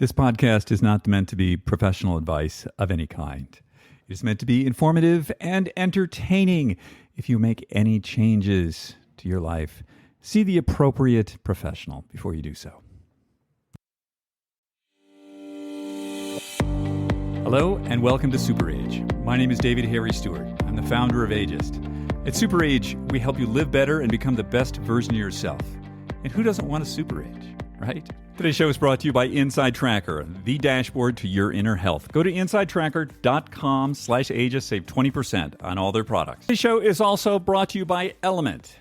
This podcast is not meant to be professional advice of any kind. It is meant to be informative and entertaining. If you make any changes to your life, see the appropriate professional before you do so. Hello and welcome to Super Age. My name is David Harry Stewart. I'm the founder of Ageist. At Super Age, we help you live better and become the best version of yourself. And who doesn't want a super age, right? Today's show is brought to you by Inside Tracker, the dashboard to your inner health. Go to insidetracker.com/ageist, save 20% on all their products. Today's show is also brought to you by Element,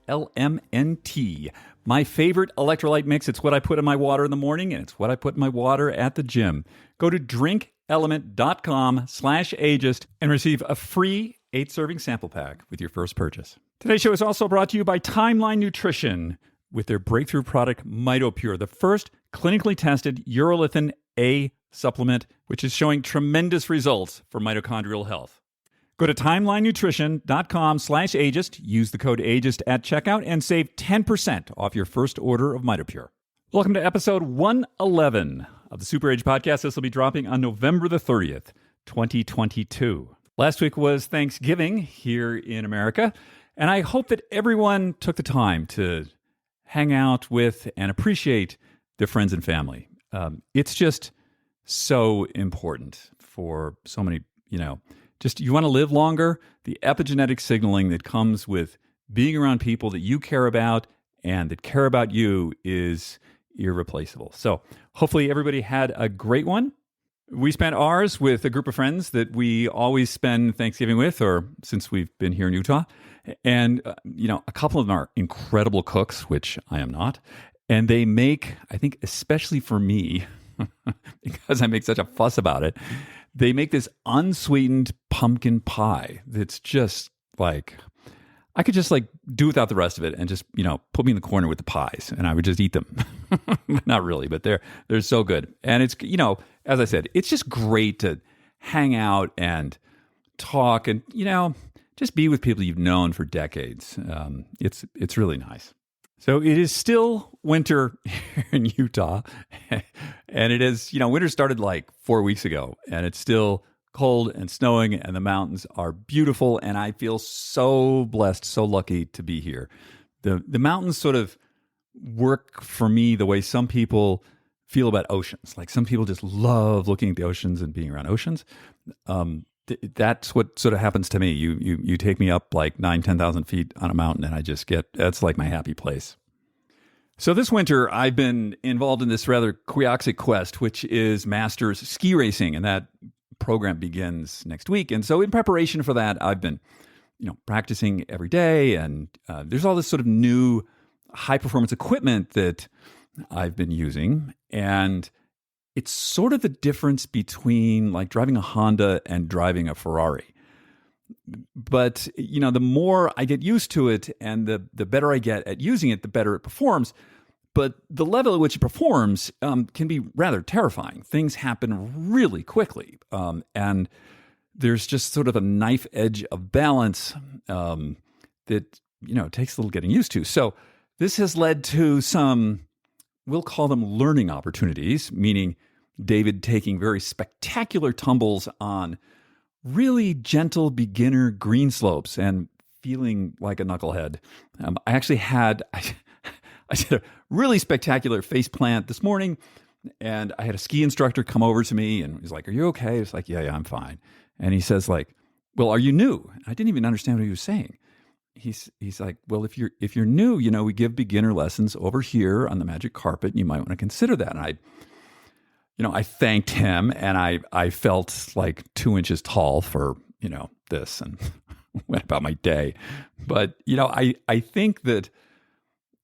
LMNT. My favorite electrolyte mix. It's what I put in my water in the morning, and it's what I put in my water at the gym. Go to drinkelement.com/ageist and receive a free 8-serving sample pack with your first purchase. Today's show is also brought to you by Timeline Nutrition with their breakthrough product, MitoPure, the first clinically tested urolithin A supplement, which is showing tremendous results for mitochondrial health. Go to timelinenutrition.com/ageist, use the code ageist at checkout, and save 10% off your first order of MitoPure. Welcome to episode 111 of the Super Age Podcast. This will be dropping on November the 30th, 2022. Last week was Thanksgiving here in America, and I hope that everyone took the time to hang out with and appreciate their friends and family. It's just so important for so many, just you want to live longer. The epigenetic signaling that comes with being around people that you care about and that care about you is irreplaceable. So hopefully everybody had a great one. We spent ours with a group of friends that we always spend Thanksgiving with, or since we've been here in Utah. And, a couple of them are incredible cooks, which I am not. And they make, I think, especially for me, because I make such a fuss about it, they make this unsweetened pumpkin pie that's just like, I could just do without the rest of it and just, put me in the corner with the pies and I would just eat them. Not really, but they're so good. And it's, as I said, it's just great to hang out and talk and, just be with people you've known for decades. It's really nice. So it is still winter here in Utah. And it is, winter started 4 weeks ago and it's still cold and snowing and the mountains are beautiful. And I feel so blessed, so lucky to be here. The mountains sort of work for me the way some people feel about oceans. Like some people just love looking at the oceans and being around oceans. That's what sort of happens to me. You take me up 9,000-10,000 feet on a mountain and I just that's like my happy place. So this winter, I've been involved in this rather quiosxic quest, which is Masters ski racing. And that program begins next week. And so in preparation for that, I've been, practicing every day. And there's all this sort of new high performance equipment that I've been using. And it's sort of the difference between driving a Honda and driving a Ferrari. But, the more I get used to it and the better I get at using it, the better it performs. But the level at which it performs can be rather terrifying. Things happen really quickly. And there's just sort of a knife edge of balance that, takes a little getting used to. So this has led to some, we'll call them learning opportunities, meaning David taking very spectacular tumbles on really gentle beginner green slopes and feeling like a knucklehead. I actually had, I did a really spectacular face plant this morning and I had a ski instructor come over to me and he's like, "Are you okay?" It's like, yeah, I'm fine. And he says "Well, are you new?" I didn't even understand what he was saying. He's like, "Well, if you're new, we give beginner lessons over here on the magic carpet and you might want to consider that." And I thanked him and I felt 2 inches tall for, this and went about my day. But, I think that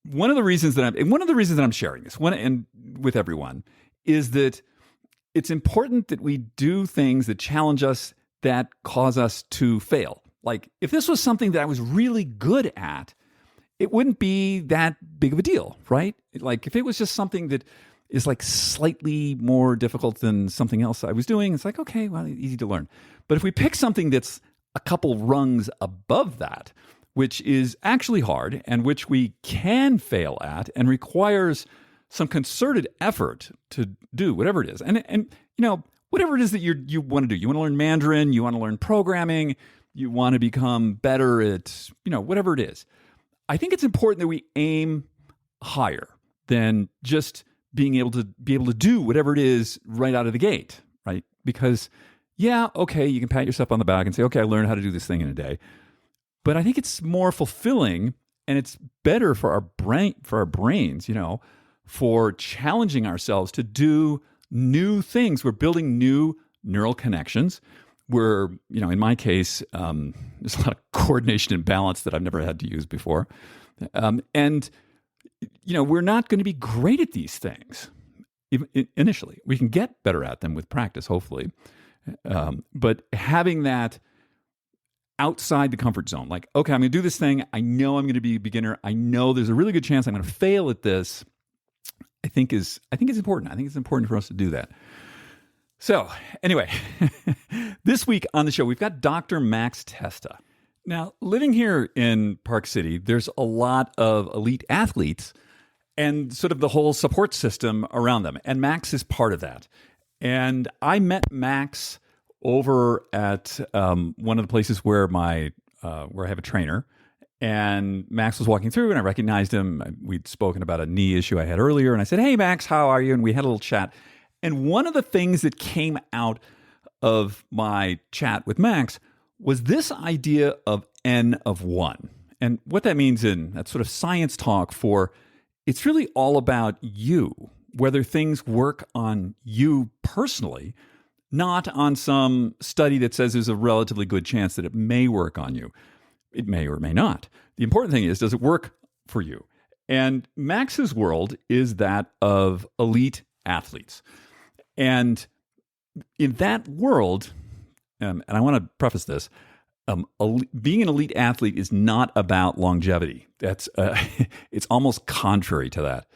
one of the reasons that I'm sharing this and with everyone is that it's important that we do things that challenge us, that cause us to fail. If this was something that I was really good at, it wouldn't be that big of a deal, right? If it was just something that is slightly more difficult than something else I was doing, it's okay, well, easy to learn. But if we pick something that's a couple rungs above that, which is actually hard and which we can fail at and requires some concerted effort to do whatever it is. And whatever it is that you want to do. You want to learn Mandarin, you want to learn programming, you want to become better at, whatever it is. I think it's important that we aim higher than just being able to do whatever it is right out of the gate, right? Because okay, you can pat yourself on the back and say, okay, I learned how to do this thing in a day. But I think it's more fulfilling and it's better for our brains, for challenging ourselves to do new things. We're building new neural connections. We're, in my case, there's a lot of coordination and balance that I've never had to use before. And we're not going to be great at these things initially. We can get better at them with practice, hopefully. But having that outside the comfort zone, like, okay, I'm going to do this thing. I know I'm going to be a beginner. I know there's a really good chance I'm going to fail at this. I think is important. I think it's important for us to do that. So anyway, this week on the show, we've got Dr. Max Testa. Now, living here in Park City, there's a lot of elite athletes and sort of the whole support system around them. And Max is part of that. And I met Max over at one of the places where where I have a trainer. And Max was walking through and I recognized him. We'd spoken about a knee issue I had earlier. And I said, hey, Max, how are you? And we had a little chat. And one of the things that came out of my chat with Max was this idea of N of 1. And what that means in that sort of science talk it's really all about you, whether things work on you personally, not on some study that says there's a relatively good chance that it may work on you. It may or may not. The important thing is, does it work for you? And Max's world is that of elite athletes. And in that world, and I want to preface this, being an elite athlete is not about longevity. That's it's almost contrary to that.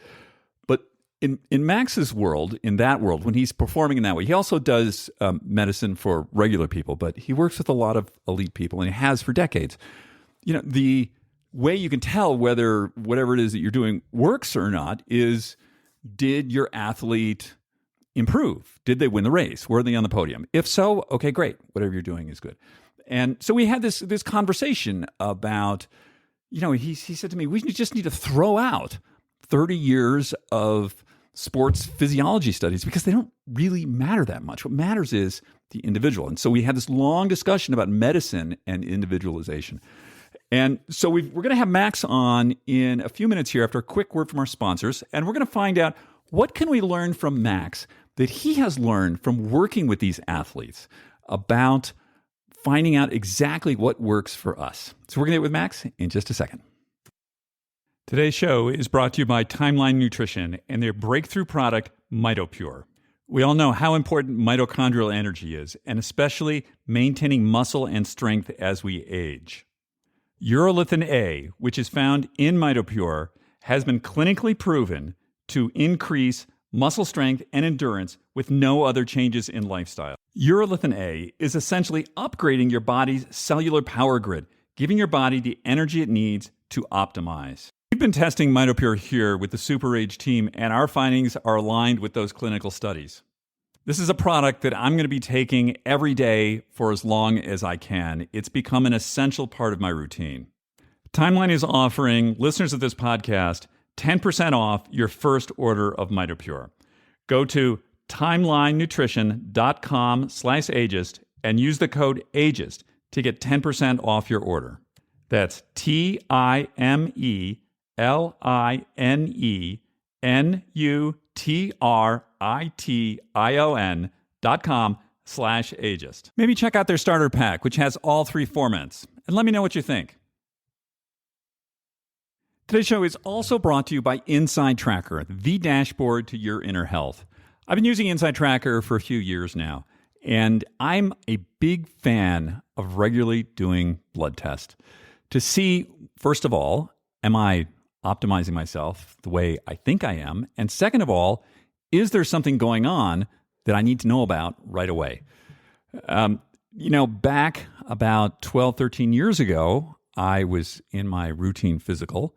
But in Max's world, in that world, when he's performing in that way, he also does medicine for regular people, but he works with a lot of elite people, and he has for decades. The way you can tell whether whatever it is that you're doing works or not is, did your athlete improve? Did they win the race? Were they on the podium? If so, okay, great. Whatever you're doing is good. And so we had this conversation about, he said to me, we just need to throw out 30 years of sports physiology studies because they don't really matter that much. What matters is the individual. And so we had this long discussion about medicine and individualization. And so we're going to have Max on in a few minutes here after a quick word from our sponsors. And we're going to find out, what can we learn from Max that he has learned from working with these athletes about finding out exactly what works for us. So we're going to get with Max in just a second. Today's show is brought to you by Timeline Nutrition and their breakthrough product, MitoPure. We all know how important mitochondrial energy is, and especially maintaining muscle and strength as we age. Urolithin A, which is found in MitoPure, has been clinically proven to increase muscle strength and endurance with no other changes in lifestyle. Urolithin A is essentially upgrading your body's cellular power grid, giving your body the energy it needs to optimize. We've been testing MitoPure here with the Super Age team, and our findings are aligned with those clinical studies. This is a product that I'm going to be taking every day for as long as I can. It's become an essential part of my routine. Timeline is offering listeners of this podcast 10% off your first order of MitoPure. Go to timelinenutrition.com/ageist and use the code ageist to get 10% off your order. That's TIMELINENUTRITION.com/ageist. Maybe check out their starter pack, which has all 3 formats, and let me know what you think. Today's show is also brought to you by Inside Tracker, the dashboard to your inner health. I've been using Inside Tracker for a few years now, and I'm a big fan of regularly doing blood tests to see, first of all, am I optimizing myself the way I think I am? And second of all, is there something going on that I need to know about right away? Back about 12, 13 years ago, I was in my routine physical,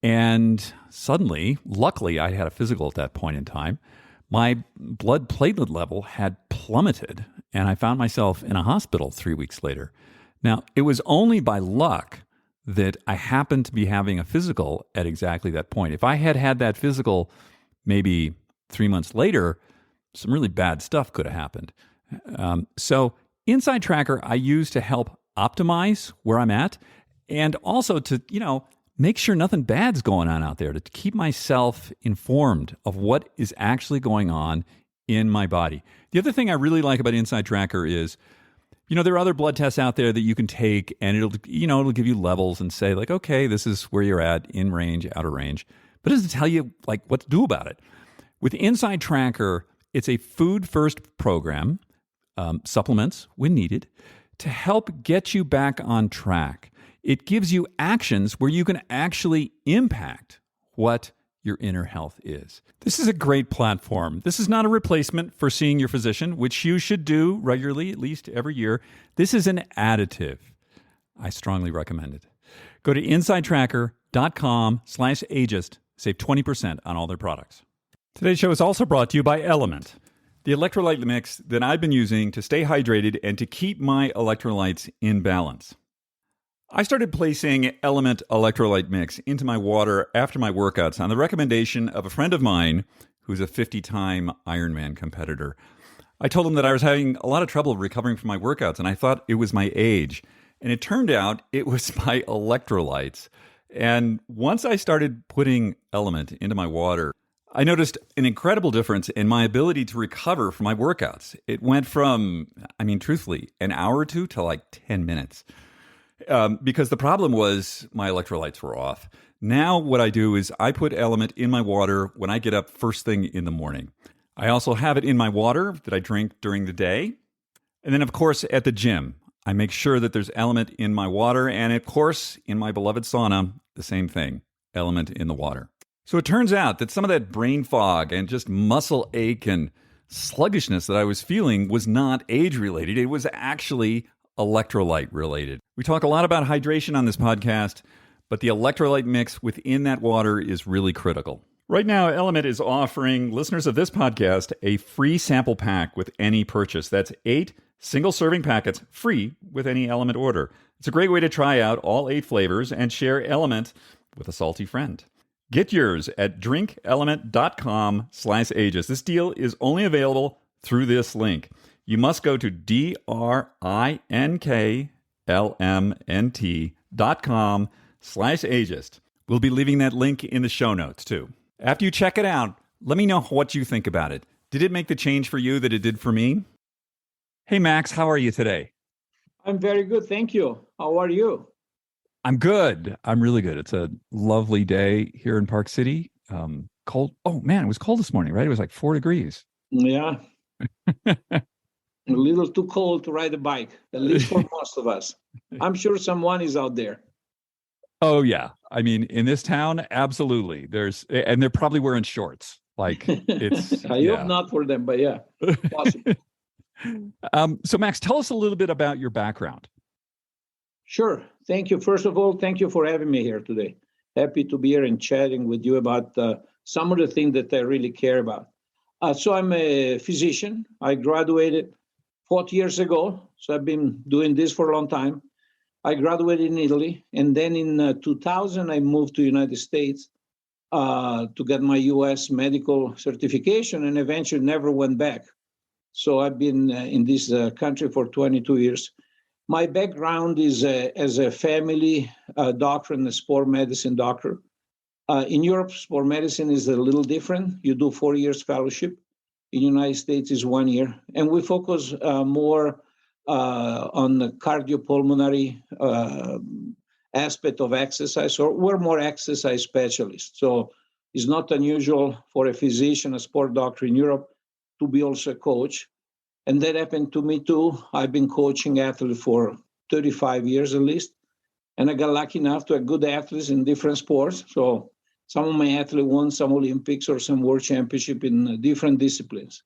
And suddenly, luckily, I had a physical at that point in time. My blood platelet level had plummeted, and I found myself in a hospital 3 weeks later. Now, it was only by luck that I happened to be having a physical at exactly that point. If I had had that physical maybe 3 months later, some really bad stuff could have happened. So Inside Tracker I use to help optimize where I'm at, and also to, make sure nothing bad's going on out there, to keep myself informed of what is actually going on in my body. The other thing I really like about Inside Tracker is, there are other blood tests out there that you can take, and it'll give you levels and say, like, okay, this is where you're at, in range, out of range. But it doesn't tell you, like, what to do about it. With Inside Tracker, it's a food-first program, supplements when needed, to help get you back on track. It gives you actions where you can actually impact what your inner health is. This is a great platform. This is not a replacement for seeing your physician, which you should do regularly, at least every year. This is an additive. I strongly recommend it. Go to insidetracker.com/ageist. Save 20% on all their products. Today's show is also brought to you by Element, the electrolyte mix that I've been using to stay hydrated and to keep my electrolytes in balance. I started placing Element electrolyte mix into my water after my workouts on the recommendation of a friend of mine who's a 50-time Ironman competitor. I told him that I was having a lot of trouble recovering from my workouts, and I thought it was my age. And it turned out it was my electrolytes. And once I started putting Element into my water, I noticed an incredible difference in my ability to recover from my workouts. It went from, truthfully, an hour or two to like 10 minutes. Because the problem was my electrolytes were off. Now what I do is I put Element in my water when I get up first thing in the morning. I also have it in my water that I drink during the day. And then, of course, at the gym, I make sure that there's Element in my water. And, of course, in my beloved sauna, the same thing, Element in the water. So it turns out that some of that brain fog and just muscle ache and sluggishness that I was feeling was not age-related. It was actually electrolyte related. We talk a lot about hydration on this podcast, but the electrolyte mix within that water is really critical. Right now, Element is offering listeners of this podcast a free sample pack with any purchase. That's 8 single-serving packets free with any Element order. It's a great way to try out all 8 flavors and share Element with a salty friend. Get yours at drinkelement.com/ageist. This deal is only available through this link. You must go to drinklmnt.com/ageist. We'll be leaving that link in the show notes, too. After you check it out, let me know what you think about it. Did it make the change for you that it did for me? Hey, Max, how are you today? I'm very good, thank you. How are you? I'm good. I'm really good. It's a lovely day here in Park City. Cold. Oh, man, it was cold this morning, right? It was like 4 degrees. Yeah. A little too cold to ride a bike, at least for most of us. I'm sure someone is out there. Oh, yeah. In this town, absolutely. And they're probably wearing shorts. Like, it's. I hope not for them, but yeah, possible. So, Max, tell us a little bit about your background. Sure. Thank you. First of all, thank you for having me here today. Happy to be here and chatting with you about some of the things that I really care about. So I'm a physician. I graduated 40 years ago, so I've been doing this for a long time. I graduated in Italy, and then in 2000, I moved to the United States to get my U.S. medical certification, and eventually never went back. So I've been in this country for 22 years. My background is as a family doctor and a sport medicine doctor. In Europe, sport medicine is a little different. You do 4 years fellowship. In the United States is 1 year. And we focus more on the cardiopulmonary aspect of exercise, or we're more exercise specialists. So it's not unusual for a physician, a sport doctor in Europe, to be also a coach. And that happened to me too. I've been coaching athletes for 35 years at least. And I got lucky enough to have good athletes in different sports. So some of my athletes won some Olympics or some world championship in different disciplines.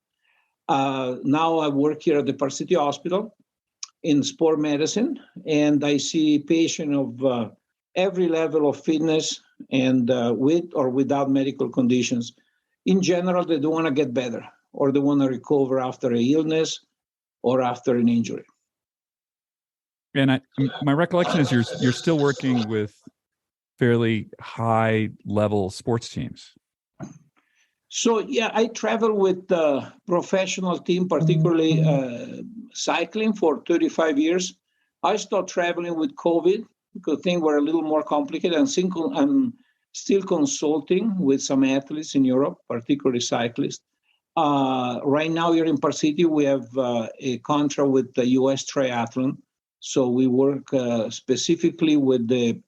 Now I work here at the Park City Hospital in sport medicine, and I see patients of every level of fitness and with or without medical conditions, in general, they don't want to get better or they want to recover after an illness or after an injury. And my recollection is you're still working with fairly high level sports teams. So yeah, I travel with the professional team, particularly cycling, for 35 years. I started traveling with COVID because things were a little more complicated. I'm still consulting with some athletes in Europe, particularly cyclists. Right now here in Park City, we have a contract with the U.S. Triathlon. So we work specifically with the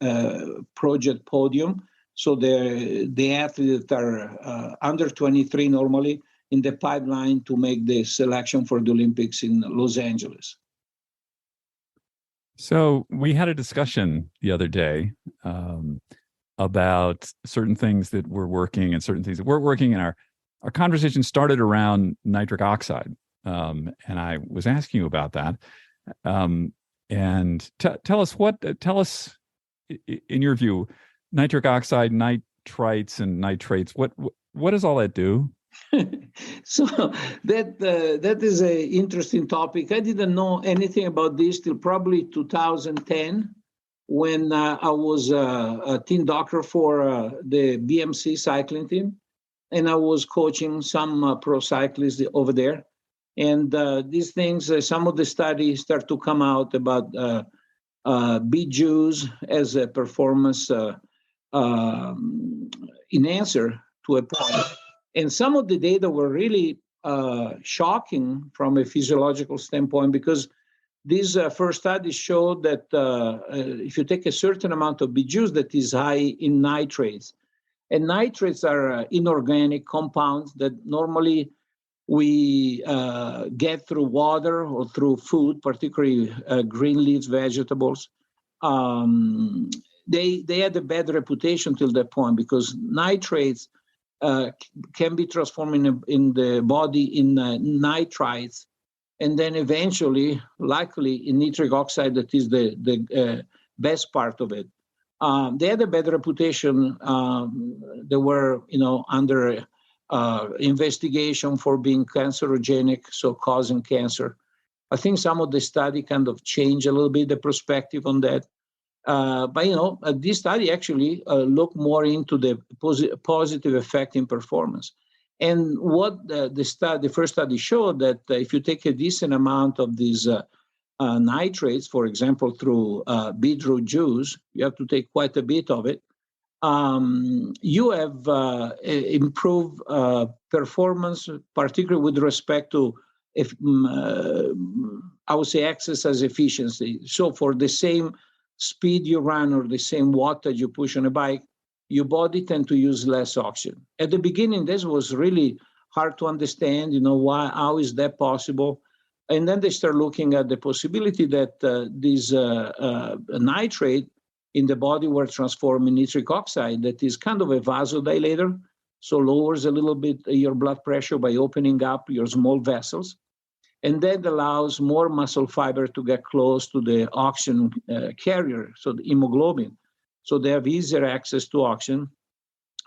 Project Podium. So the athletes that are under 23 normally in the pipeline to make the selection for the Olympics in Los Angeles. So we had a discussion the other day about certain things that we're working and certain things that we're working. And our conversation started around nitric oxide. And I was asking you about that. And tell us, in your view, nitric oxide, nitrites, and nitrates. What does all that do? So that is an interesting topic. I didn't know anything about this till probably 2010, when I was a team doctor for the BMC cycling team, and I was coaching some pro cyclists over there. And these things, some of the studies start to come out about beet juice as a performance enhancer to a point. And some of the data were really shocking from a physiological standpoint, because these first studies showed that if you take a certain amount of beet juice that is high in nitrates, and nitrates are inorganic compounds that normally we get through water or through food, particularly green leaves vegetables. They had a bad reputation till that point, because nitrates can be transformed in the body in nitrites, and then eventually, likely, in nitric oxide, that is the best part of it. They had a bad reputation. They were, under investigation for being cancerogenic, so causing cancer. I think some of the study kind of changed a little bit the perspective on that. But this study actually looked more into the positive effect in performance. And what the first study showed, that if you take a decent amount of these nitrates, for example, through beetroot juice, you have to take quite a bit of it. You have improved performance, particularly with respect to, I would say, exercise efficiency. So for the same speed you run or the same wattage you push on a bike, your body tend to use less oxygen. At the beginning, this was really hard to understand, how is that possible? And then they start looking at the possibility that these nitrate in the body were transformed in nitric oxide that is kind of a vasodilator, so lowers a little bit your blood pressure by opening up your small vessels. And that allows more muscle fiber to get close to the oxygen carrier, so the hemoglobin. So they have easier access to oxygen.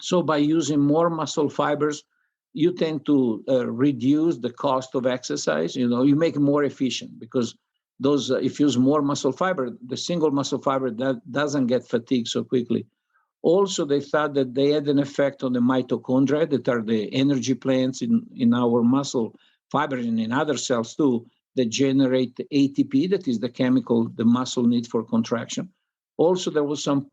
So by using more muscle fibers, you tend to reduce the cost of exercise. You make it more efficient, because those, if you use more muscle fiber, the single muscle fiber that doesn't get fatigued so quickly. Also, they thought that they had an effect on the mitochondria, that are the energy plants in our muscle fibers and in other cells too, that generate ATP, that is the chemical the muscle needs for contraction. Also, there was some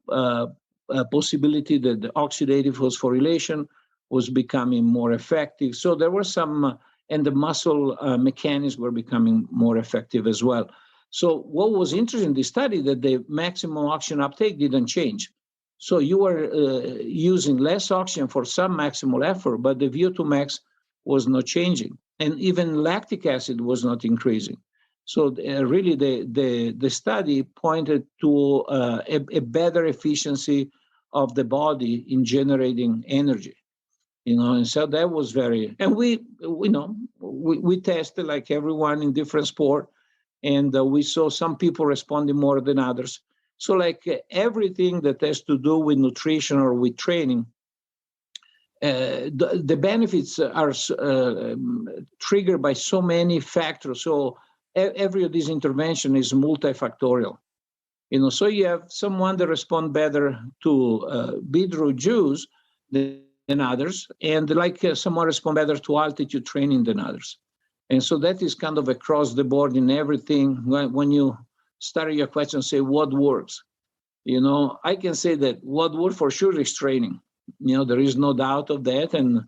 possibility that the oxidative phosphorylation was becoming more effective. So there were some, and the muscle mechanisms were becoming more effective as well. So what was interesting in this study, that the maximum oxygen uptake didn't change. So you were using less oxygen for some maximal effort, but the VO2 max was not changing. And even lactic acid was not increasing. So really the study pointed to a better efficiency of the body in generating energy. And so that was and we tested like everyone in different sport, and we saw some people responding more than others. So like everything that has to do with nutrition or with training, the benefits are triggered by so many factors. So every of these intervention is multifactorial. So you have someone that respond better to beetroot juice than others, and someone respond better to altitude training than others. And so that is kind of across the board in everything. When you start your question, say what works. I can say that what works for sure is training. There is no doubt of that. And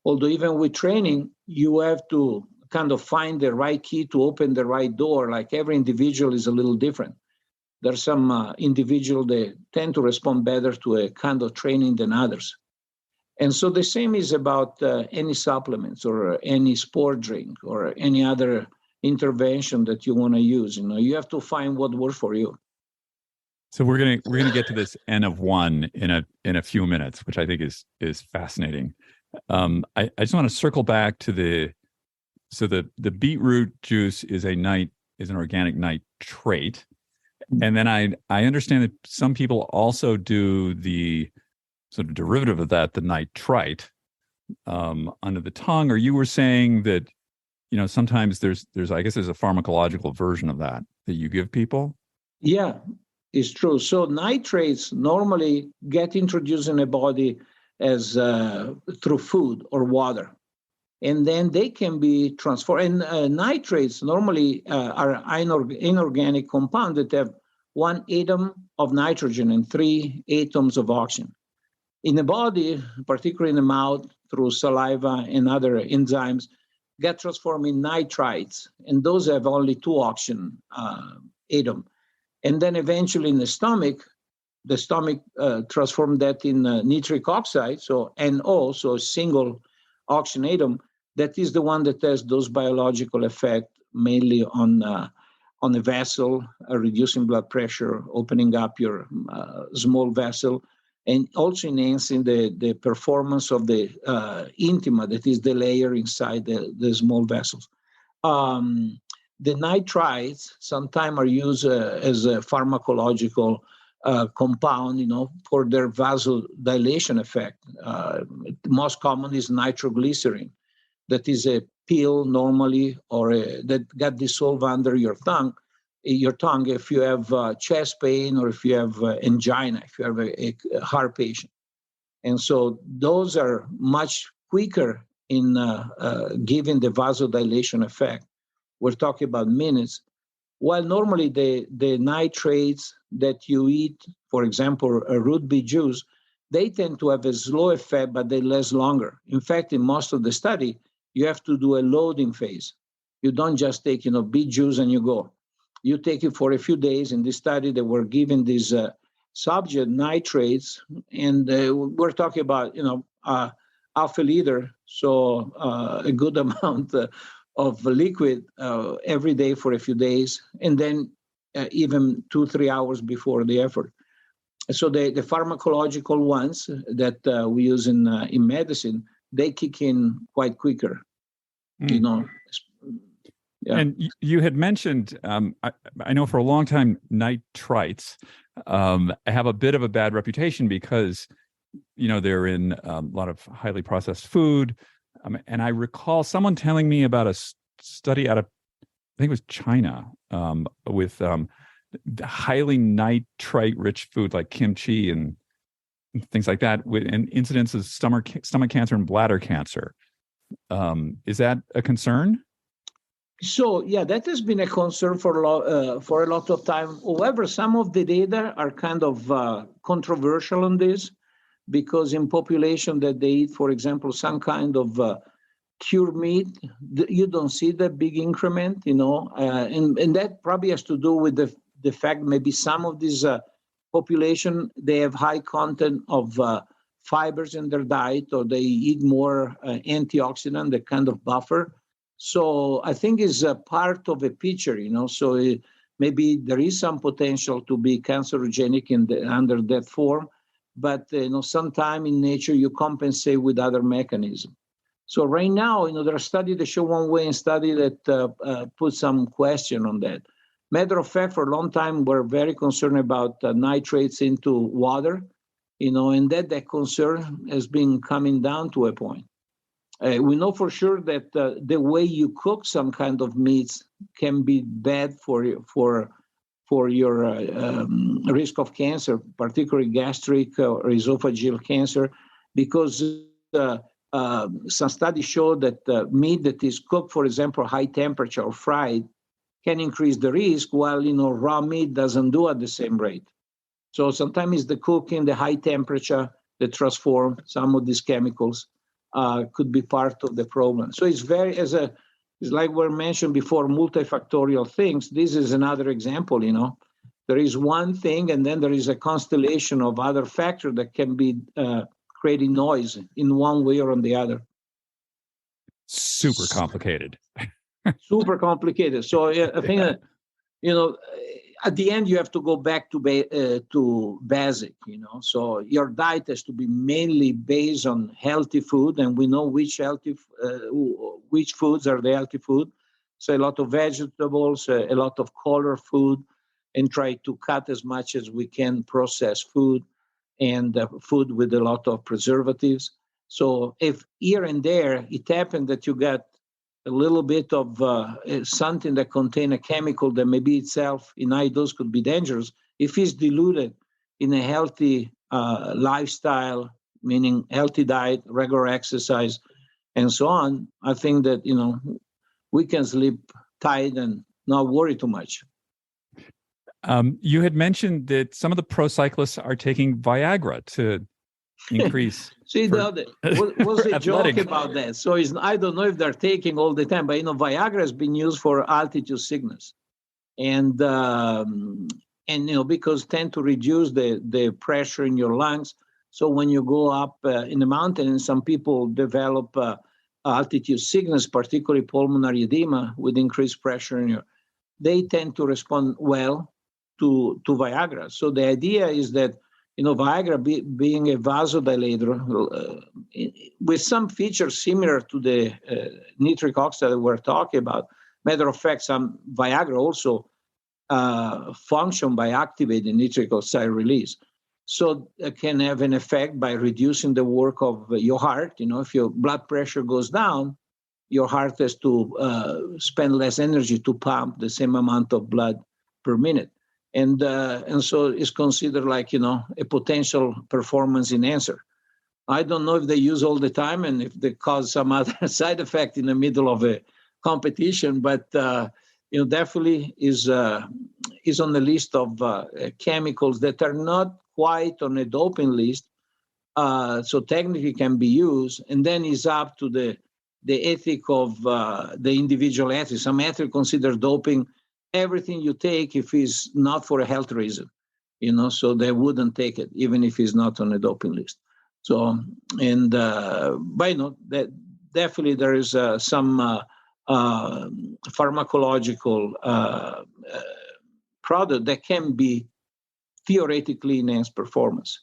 although even with training, you have to kind of find the right key to open the right door. Like every individual is a little different. There's some individuals that tend to respond better to a kind of training than others. And so the same is about any supplements or any sport drink or any other intervention that you want to use. You have to find what works for you. So we're gonna get to this N of 1 in a few minutes, which I think is fascinating. I just want to circle back to the beetroot juice is an organic nitrate. And then I understand that some people also do the sort of derivative of that, the nitrite, under the tongue. Or you were saying that, sometimes there's a pharmacological version of that you give people? Yeah, it's true. So nitrates normally get introduced in the body as through food or water. And then they can be transformed. And nitrates normally are inorganic compounds that have 1 atom of nitrogen and 3 atoms of oxygen. In the body, particularly in the mouth, through saliva and other enzymes, get transformed in nitrites. And those have only 2 oxygen atom. And then eventually in the stomach transforms that in nitric oxide, so NO, so a single oxygen atom. That is the one that has those biological effects, mainly on the vessel, reducing blood pressure, opening up your small vessel, and also enhancing the performance of the intima, that is the layer inside the small vessels. The nitrites sometimes are used as a pharmacological compound, for their vasodilation effect. The most common is nitroglycerin. That is a pill normally, or that got dissolved under your tongue if you have chest pain or if you have angina, if you have a heart patient. And so those are much quicker in giving the vasodilation effect. We're talking about minutes. While normally the nitrates that you eat, for example, a root beer juice, they tend to have a slow effect, but they last longer. In fact, in most of the study, you have to do a loading phase. You don't just take, beet juice and you go. You take it for a few days. In this study, they were given these subject nitrates, and we're talking about, half a liter, so a good amount of liquid every day for a few days, and then even 2-3 hours before the effort. So the pharmacological ones that we use in medicine, they kick in quite quicker, Yeah. And you had mentioned, I know for a long time, nitrites have a bit of a bad reputation because, they're in a lot of highly processed food. And I recall someone telling me about a study out of, I think it was China, with highly nitrite-rich food like kimchi and things like that, and incidence of stomach cancer and bladder cancer. Is that a concern? So yeah, that has been a concern for a lot of time. However, some of the data are kind of controversial on this, because in population that they eat, for example, some kind of cured meat, you don't see that big increment, and that probably has to do with the fact maybe some of these population, they have high content of fibers in their diet, or they eat more antioxidant, the kind of buffer. So I think it's a part of a picture, so maybe there is some potential to be cancerogenic under that form, but sometime in nature you compensate with other mechanisms. So right now, there are studies that show one way and study that put some question on that. Matter of fact, for a long time, we're very concerned about nitrates into water, and that concern has been coming down to a point. We know for sure that the way you cook some kind of meats can be bad for your risk of cancer, particularly gastric or esophageal cancer, because some studies show that meat that is cooked, for example, high temperature or fried, can increase the risk, while raw meat doesn't do at the same rate. So sometimes it's the cooking, the high temperature that transform some of these chemicals could be part of the problem. So it's like we mentioned before, multifactorial things. This is another example. There is one thing, and then there is a constellation of other factors that can be creating noise in one way or on the other. Super complicated. Super complicated. So I think at the end you have to go back to basic. So your diet has to be mainly based on healthy food, and we know which foods are the healthy food. So a lot of vegetables, a lot of color food, and try to cut as much as we can processed food and food with a lot of preservatives. So if here and there it happened that you got a little bit of something that contains a chemical that maybe itself in high dose could be dangerous, if it's diluted in a healthy lifestyle, meaning healthy diet, regular exercise, and so on, I think that, we can sleep tight and not worry too much. You had mentioned that some of the pro cyclists are taking Viagra to increase. See, what's the joke about that? So I don't know if they're taking all the time, but Viagra has been used for altitude sickness, and because tend to reduce the pressure in your lungs. So when you go up in the mountain, and some people develop altitude sickness, particularly pulmonary edema with increased pressure they tend to respond well to Viagra. So the idea is that Viagra being a vasodilator with some features similar to the nitric oxide that we're talking about. Matter of fact, some Viagra also function by activating nitric oxide release. So it can have an effect by reducing the work of your heart. If your blood pressure goes down, your heart has to spend less energy to pump the same amount of blood per minute. And so it's considered like, a potential performance enhancer. I don't know if they use all the time and if they cause some other side effect in the middle of a competition, but definitely is on the list of chemicals that are not quite on a doping list. So technically can be used, and then it's up to the ethic of the individual athlete. Some athletes consider doping everything you take if it's not for a health reason, so they wouldn't take it even if it's not on a doping list. So, and but that definitely there is some pharmacological product that can be theoretically enhanced performance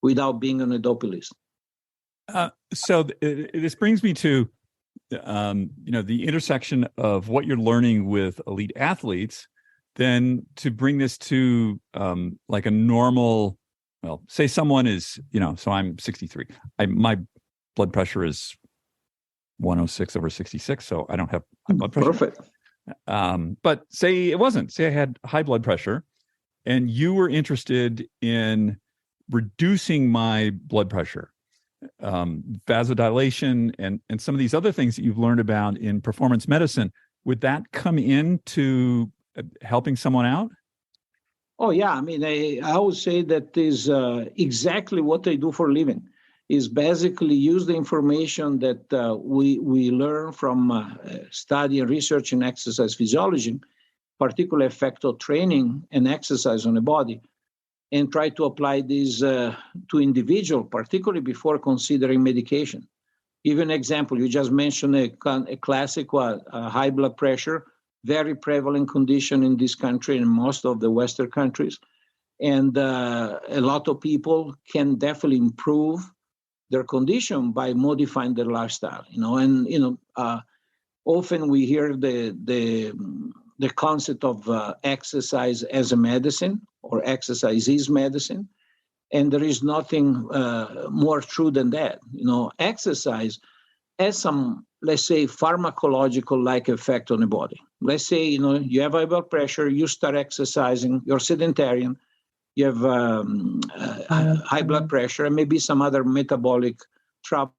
without being on a doping list. So this brings me to the intersection of what you're learning with elite athletes, then to bring this to like a normal, well, say someone is, so I'm 63. My blood pressure is 106/66, so I don't have high blood pressure. Perfect. But say it wasn't. Say I had high blood pressure, and you were interested in reducing my blood pressure, vasodilation, and some of these other things that you've learned about in performance medicine. Would that come into helping someone out? Oh, yeah. I mean, I would say that is exactly what I do for a living, is basically use the information that we learn from study and research in exercise physiology, particularly effect of training and exercise on the body, and try to apply this to individual, particularly before considering medication. Even example, you just mentioned a classic high blood pressure, very prevalent condition in this country and most of the Western countries. And a lot of people can definitely improve their condition by modifying their lifestyle, and often we hear the the concept of exercise as a medicine, or exercise is medicine. And there is nothing more true than that. Exercise has some, let's say, pharmacological-like effect on the body. Let's say, you have high blood pressure, you start exercising, you're sedentarian, you have high blood pressure, and maybe some other metabolic trouble.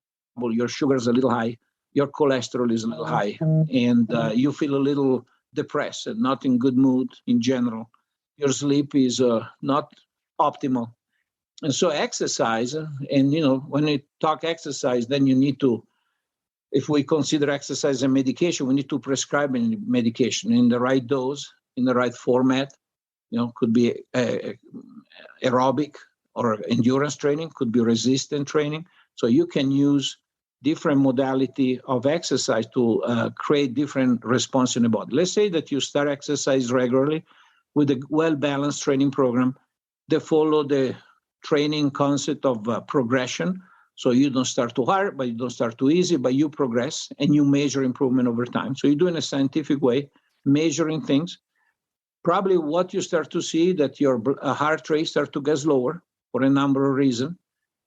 Your sugar is a little high, your cholesterol is a little high, and you feel a little depressed and not in good mood in general. Your sleep is not optimal. And so exercise, and when we talk exercise, then you need to, if we consider exercise a medication, we need to prescribe a medication in the right dose, in the right format. Could be aerobic or endurance training, could be resistance training. So you can use different modality of exercise to create different response in the body. Let's say that you start exercise regularly with a well-balanced training program. They follow the training concept of progression. So you don't start too hard, but you don't start too easy, but you progress and you measure improvement over time. So you do it in a scientific way, measuring things. Probably what you start to see that your heart rate starts to get slower for a number of reasons.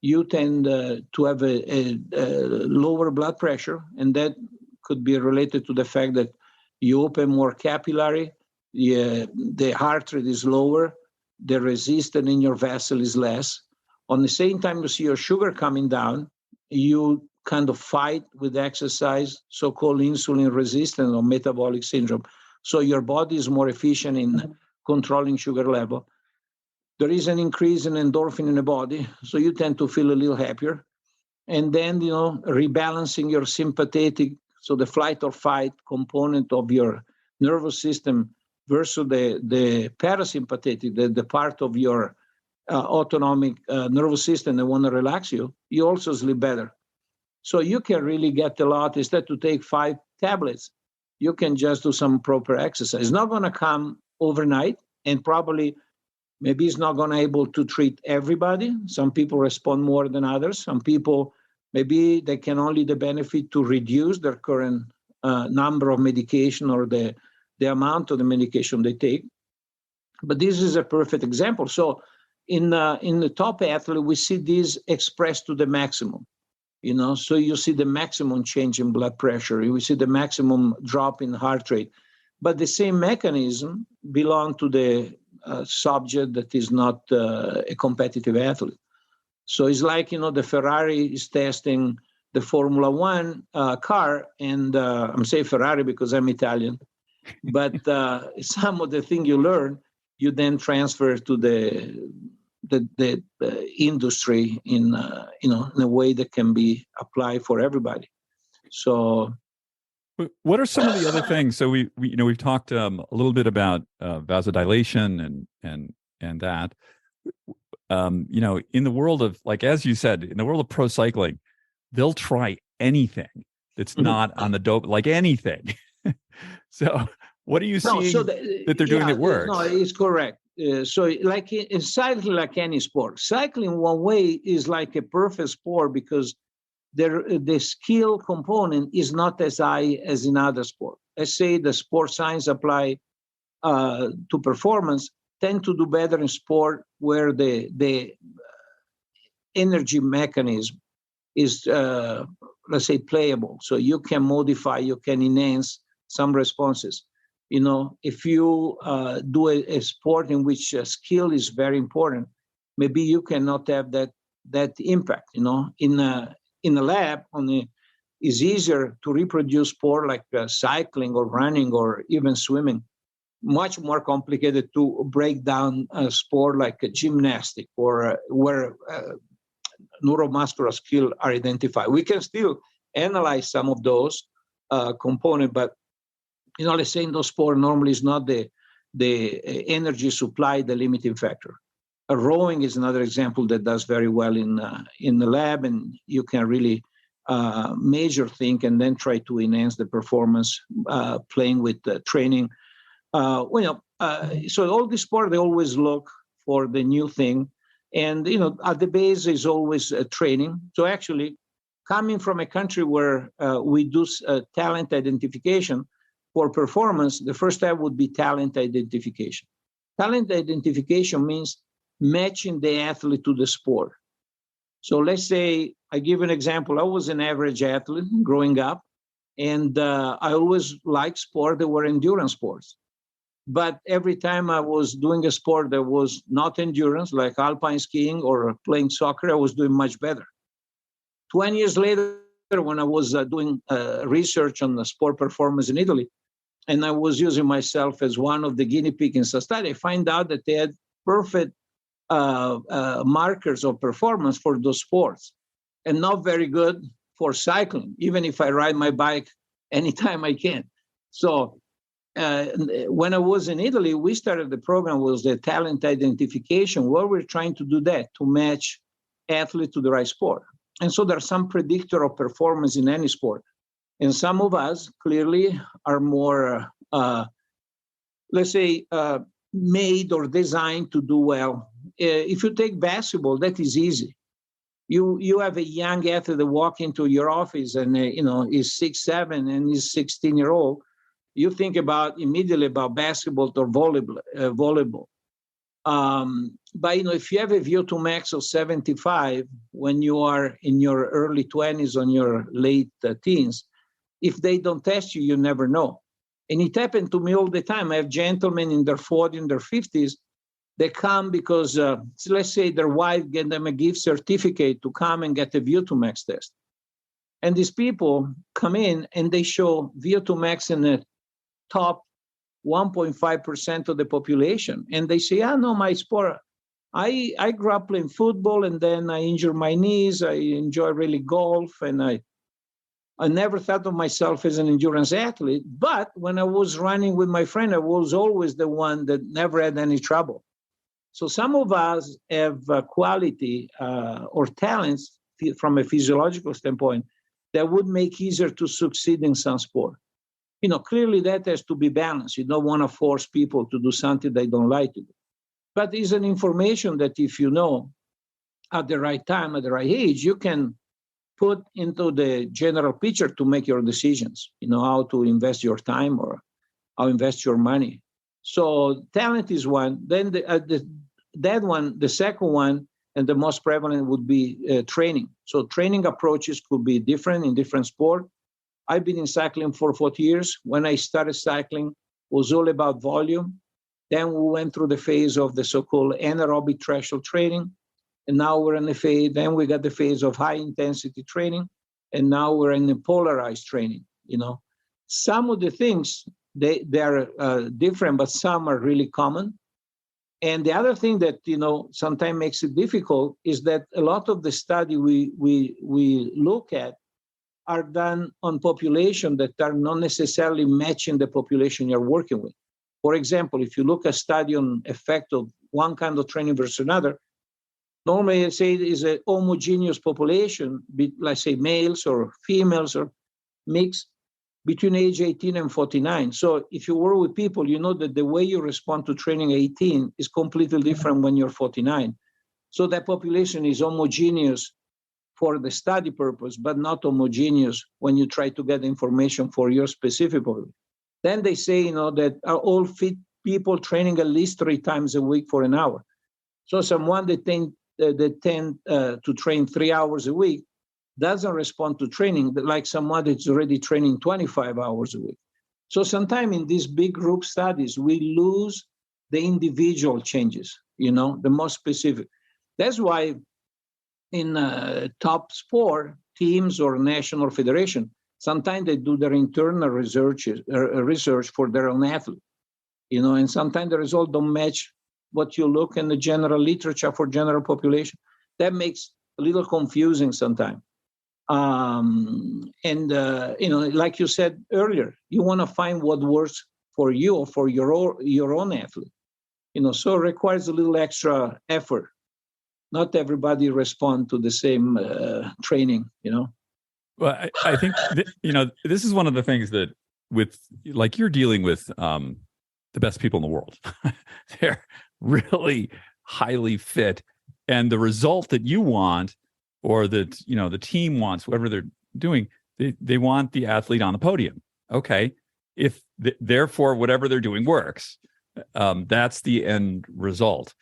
You tend to have a lower blood pressure, and that could be related to the fact that you open more capillary, the heart rate is lower, the resistance in your vessel is less. On the same time, you see your sugar coming down, you kind of fight with exercise, so-called insulin resistance or metabolic syndrome. So your body is more efficient in controlling sugar level. There is an increase in endorphin in the body, so you tend to feel a little happier. And then, rebalancing your sympathetic, so the flight or fight component of your nervous system versus the parasympathetic, the part of your autonomic nervous system that want to relax you, you also sleep better. So you can really get a lot. Instead to take 5 tablets, you can just do some proper exercise. It's not going to come overnight, and probably maybe it's not going to be able to treat everybody. Some people respond more than others. Some people, maybe they can only the benefit to reduce their current number of medication or the amount of the medication they take. But this is a perfect example. So in the top athlete, we see this expressed to the maximum. So you see the maximum change in blood pressure. You see the maximum drop in heart rate. But the same mechanism belongs to the subject that is not a competitive athlete. So it's like, the Ferrari is testing the Formula One car, and I'm saying Ferrari because I'm Italian, but some of the things you learn, you then transfer to the industry in a way that can be applied for everybody. So, what are some of the other things? So we've talked a little bit about vasodilation and that. In the world of, like, as you said, in the world of pro cycling, they'll try anything that's not on the dope, like anything. So what are you seeing that they're doing that works? No, it's correct. So like in cycling, like any sport, cycling one way is like a perfect sport because the skill component is not as high as in other sports. Let's say the sport science apply to performance tend to do better in sport where the energy mechanism is, let's say, playable. So you can modify, you can enhance some responses. If you do a sport in which skill is very important, maybe you cannot have that impact. In a lab, it's easier to reproduce sport like cycling or running or even swimming. Much more complicated to break down a sport like a gymnastic or where neuromuscular skills are identified. We can still analyze some of those components, but let's say in those sports normally is not the energy supply the limiting factor. Rowing is another example that does very well in the lab, and you can really measure things and then try to enhance the performance playing with training. So all this sport, they always look for the new thing. And, at the base is always training. So actually, coming from a country where we do talent identification, for performance, the first step would be talent identification. Talent identification means matching the athlete to the sport. So let's say, I give an example. I was an average athlete growing up, and I always liked sport that were endurance sports. But every time I was doing a sport that was not endurance, like alpine skiing or playing soccer, I was doing much better. 20 years later, when I was doing research on the sport performance in Italy, and I was using myself as one of the guinea pigs in society, I find out that they had perfect markers of performance for those sports, and not very good for cycling, even if I ride my bike anytime I can. So when I was in Italy, we started the program was the talent identification, where we're trying to do that, to match athlete to the right sport. And so there's some predictor of performance in any sport. And some of us clearly are more, let's say, made or designed to do well. If you take basketball, that is easy. You have a young athlete that walk into your office and is 6'7" and is 16-year-old. You think immediately about basketball or volleyball. But if you have a VO2 max of 75 when you are in your early 20s or your late teens, if they don't test you, you never know. And it happened to me all the time. I have gentlemen in their 40s, in their 50s, they come because, let's say their wife gave them a gift certificate to come and get a VO2 max test. And these people come in and they show VO2 max in the top 1.5% of the population. And they say, no, my sport, I grew up playing football and then I injured my knees. I enjoy really golf. And I never thought of myself as an endurance athlete. But when I was running with my friend, I was always the one that never had any trouble. So some of us have quality or talents from a physiological standpoint that would make easier to succeed in some sport. Clearly that has to be balanced. You don't want to force people to do something they don't like to do. But it's an information that if you know at the right time, at the right age, you can put into the general picture to make your decisions, how to invest your time or how invest your money. So talent is one. Then the second one, and the most prevalent would be training. So training approaches could be different in different sports. I've been in cycling for 40 years. When I started cycling, it was all about volume. Then we went through the phase of the so-called anaerobic threshold training. And now we're in the phase, then we got the phase of high intensity training. And now we're in the polarized training, Some of the things, they are different, but some are really common. And the other thing that, sometimes makes it difficult is that a lot of the study we look at are done on population that are not necessarily matching the population you're working with. For example, if you look at study on effect of one kind of training versus another, normally it is a homogeneous population, let's say males or females or mixed between age 18 and 49. So if you work with people, you know that the way you respond to training 18 is completely different when you're 49. So that population is homogeneous for the study purpose, but not homogeneous when you try to get information for your specific population. Then they say, that are all fit people training at least 3 times a week for an hour. So someone that tend to train 3 hours a week doesn't respond to training like someone that's already training 25 hours a week. So sometimes in these big group studies, we lose the individual changes, the most specific. That's why in top sport teams or national federation, sometimes they do their internal research for their own athlete, and sometimes the results don't match what you look in the general literature for general population. That makes a little confusing sometimes. Like you said earlier, you want to find what works for you or for your own athlete. So it requires a little extra effort. Not everybody respond to the same training, Well, I think, this is one of the things that you're dealing with the best people in the world. They're really highly fit. And the result that you want, or that, the team wants, whatever they're doing, they want the athlete on the podium. Okay. if therefore whatever they're doing works. That's the end result.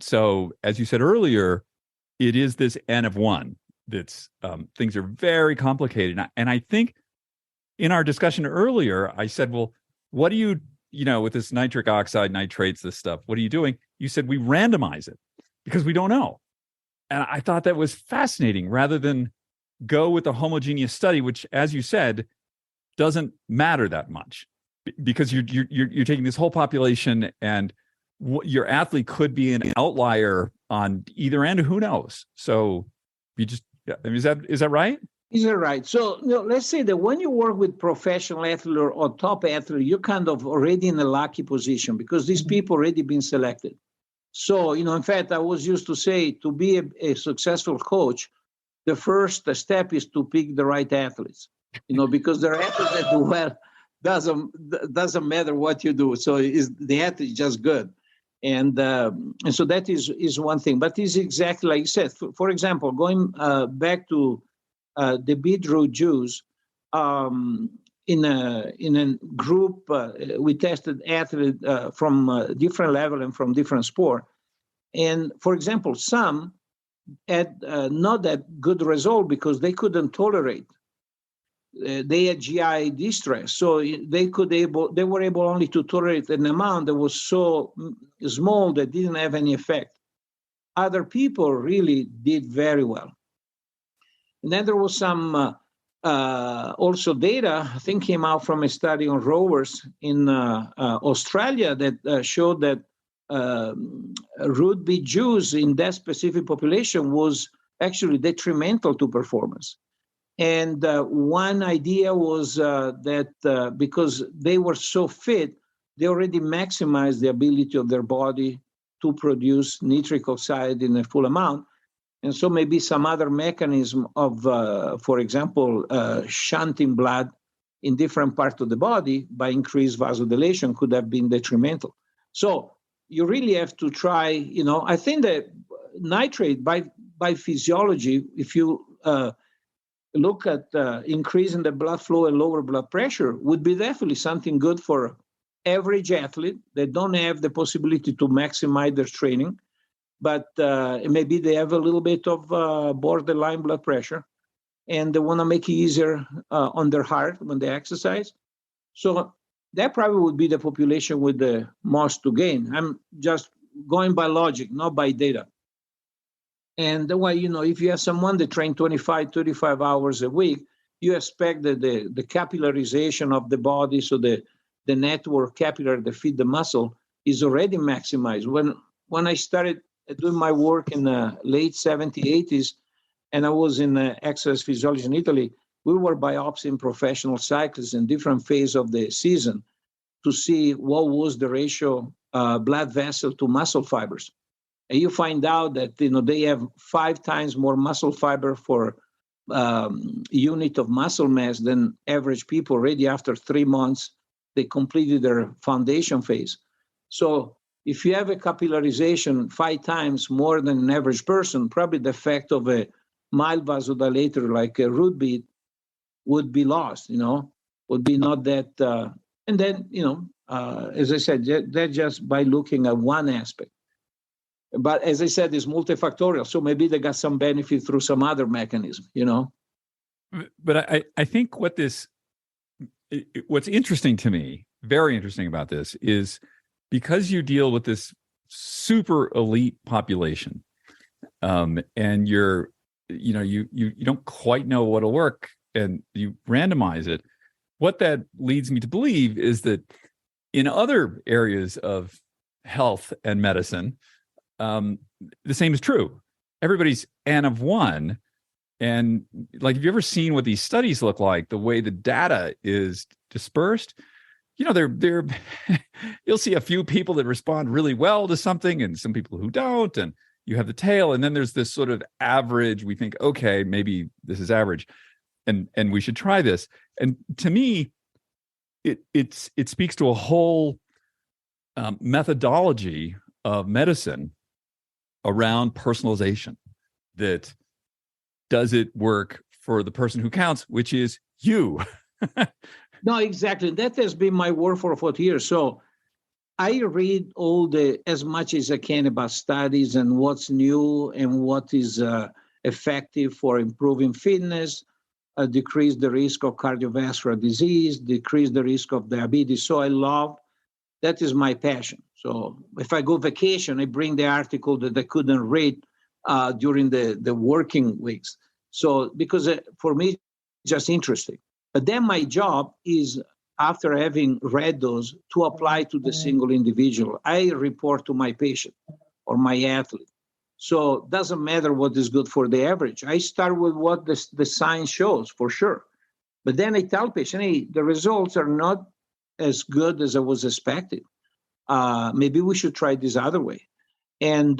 So as you said earlier, it is this N of one that's things are very complicated. And I think in our discussion earlier, I said, well, what do you with this nitric oxide, nitrates, this stuff, what are you doing? You said we randomize it because we don't know. And I thought that was fascinating rather than go with a homogeneous study, which, as you said, doesn't matter that much because you're taking this whole population and your athlete could be an outlier on either end. Who knows? So you just, is that right? Is that right? So let's say that when you work with professional athlete or top athlete, you're kind of already in a lucky position because these people already been selected. So, in fact, I was used to say to be a successful coach, the first step is to pick the right athletes, because there are athletes that do well, doesn't matter what you do. So the athlete is just good. And so that is one thing. But it's exactly like you said. For example, going back to the beetroot juice, in a group, we tested athletes from different level and from different sport. And for example, some had not that good result because they couldn't tolerate. They had GI distress, so they were able only to tolerate an amount that was so small that didn't have any effect. Other people really did very well. And then there was some also data, I think, came out from a study on rowers in Australia that showed that root beer juice in that specific population was actually detrimental to performance. And one idea was that because they were so fit, they already maximized the ability of their body to produce nitric oxide in a full amount. And so maybe some other mechanism of, for example, shunting blood in different parts of the body by increased vasodilation could have been detrimental. So you really have to try, I think that nitrate by physiology, if you look at increasing the blood flow and lower blood pressure, would be definitely something good for average athlete that don't have the possibility to maximize their training, but maybe they have a little bit of borderline blood pressure and they want to make it easier on their heart when they exercise. So that probably would be the population with the most to gain. I'm just going by logic, not by data. And if you have someone that train 25, 35 hours a week, you expect that the capillarization of the body, so the network capillary that feed the muscle, is already maximized. When I started doing my work in the late 70s, 80s, and I was in exercise physiology in Italy, we were biopsying professional cyclists in different phases of the season to see what was the ratio blood vessel to muscle fibers. And you find out that they have 5 times more muscle fiber for unit of muscle mass than average people already after 3 months. They completed their foundation phase. So if you have a capillarization 5 times more than an average person, probably the effect of a mild vasodilator like a root beer would be lost, would be not that. And then, as I said, that just by looking at one aspect. But as I said, it's multifactorial. So maybe they got some benefit through some other mechanism, But I think what's interesting to me, very interesting about this, is because you deal with this super elite population, and you don't quite know what'll work, and you randomize it. What that leads me to believe is that in other areas of health and medicine, the same is true. Everybody's N of one. And like, have you ever seen what these studies look like, the way the data is dispersed? They're you'll see a few people that respond really well to something and some people who don't, and you have the tail, and then there's this sort of average. We think, okay, maybe this is average, and we should try this. And to me, it speaks to a whole methodology of medicine around personalization. That does it work for the person who counts, which is you, No, exactly. That has been my work for 40 years. So I read as much as I can about studies and what's new and what is effective for improving fitness, decrease the risk of cardiovascular disease, decrease the risk of diabetes. So that is my passion. So if I go vacation, I bring the article that I couldn't read during the working weeks. So because for me, it's just interesting. But then my job is, after having read those, to apply to the single individual. I report to my patient or my athlete. So it doesn't matter what is good for the average. I start with what the science shows, for sure. But then I tell patient, hey, the results are not as good as I was expecting. Maybe we should try this other way. And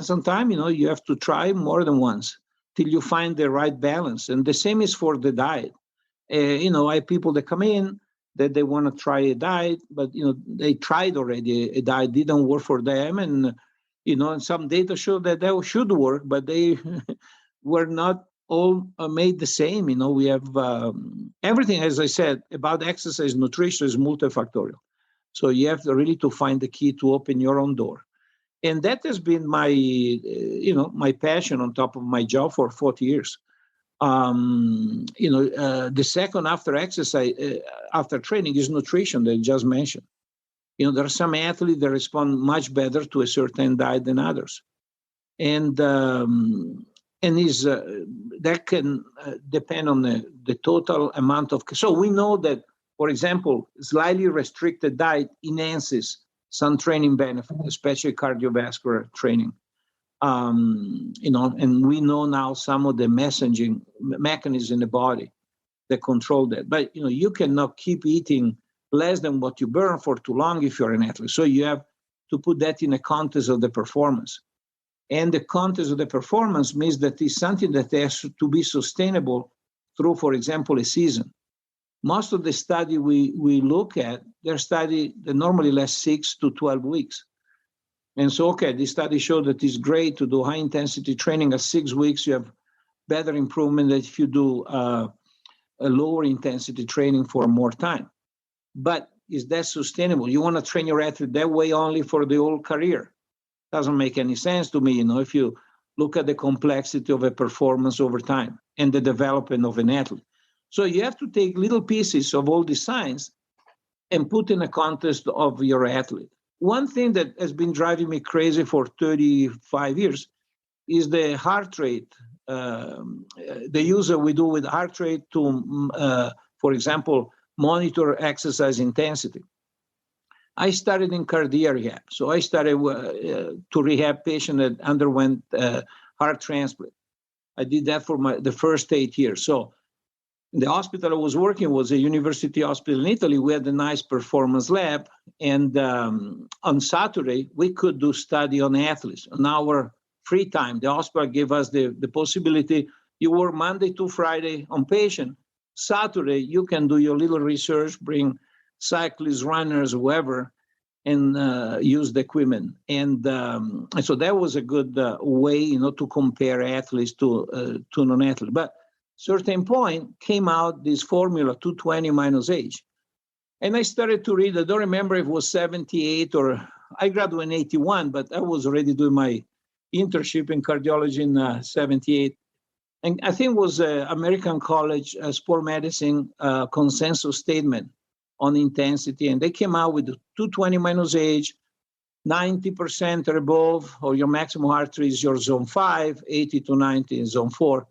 sometimes, you have to try more than once till you find the right balance. And the same is for the diet. I have people that come in that they want to try a diet, but they tried already a diet, didn't work for them, and and some data show that should work, but they were not all made the same. We have everything, as I said, about exercise, nutrition is multifactorial. So you have to really to find the key to open your own door. And that has been my, my passion on top of my job for 40 years. The second after exercise, after training is nutrition that I just mentioned. There are some athletes that respond much better to a certain diet than others. And that can depend on the total amount of. So we know that, for example, slightly restricted diet enhances some training benefit, especially cardiovascular training. And we know now some of the messaging mechanisms in the body that control that. But, you cannot keep eating less than what you burn for too long if you're an athlete. So you have to put that in the context of the performance. And the context of the performance means that it's something that has to be sustainable through, for example, a season. Most of the study we look at, they're study that normally lasts 6 to 12 weeks. And so, this study showed that it's great to do high-intensity training at 6 weeks. You have better improvement than if you do a lower-intensity training for more time. But is that sustainable? You want to train your athlete that way only for the whole career? Doesn't make any sense to me, if you look at the complexity of a performance over time and the development of an athlete. So you have to take little pieces of all the science and put in a context of your athlete. One thing that has been driving me crazy for 35 years is the heart rate. The use we do with heart rate to, for example, monitor exercise intensity. I started in cardiac rehab. So I started to rehab patients that underwent heart transplant. I did that for the first 8 years. So the hospital I was working was a university hospital in Italy. We had a nice performance lab. And on Saturday, we could do study on athletes. On our free time, the hospital gave us the possibility. You work Monday to Friday on patient. Saturday, you can do your little research, bring cyclists, runners, whoever, and use the equipment. And so that was a good way, to compare athletes to non-athletes. But certain point came out this formula, 220 minus age. And I started to read. I don't remember if it was 78 or I graduated in 81, but I was already doing my internship in cardiology in 78. And I think it was American College Sport Medicine consensus statement on intensity. And they came out with 220 minus age, 90% or above, or your maximum heart rate is your zone 5, 80 to 90 is zone 4.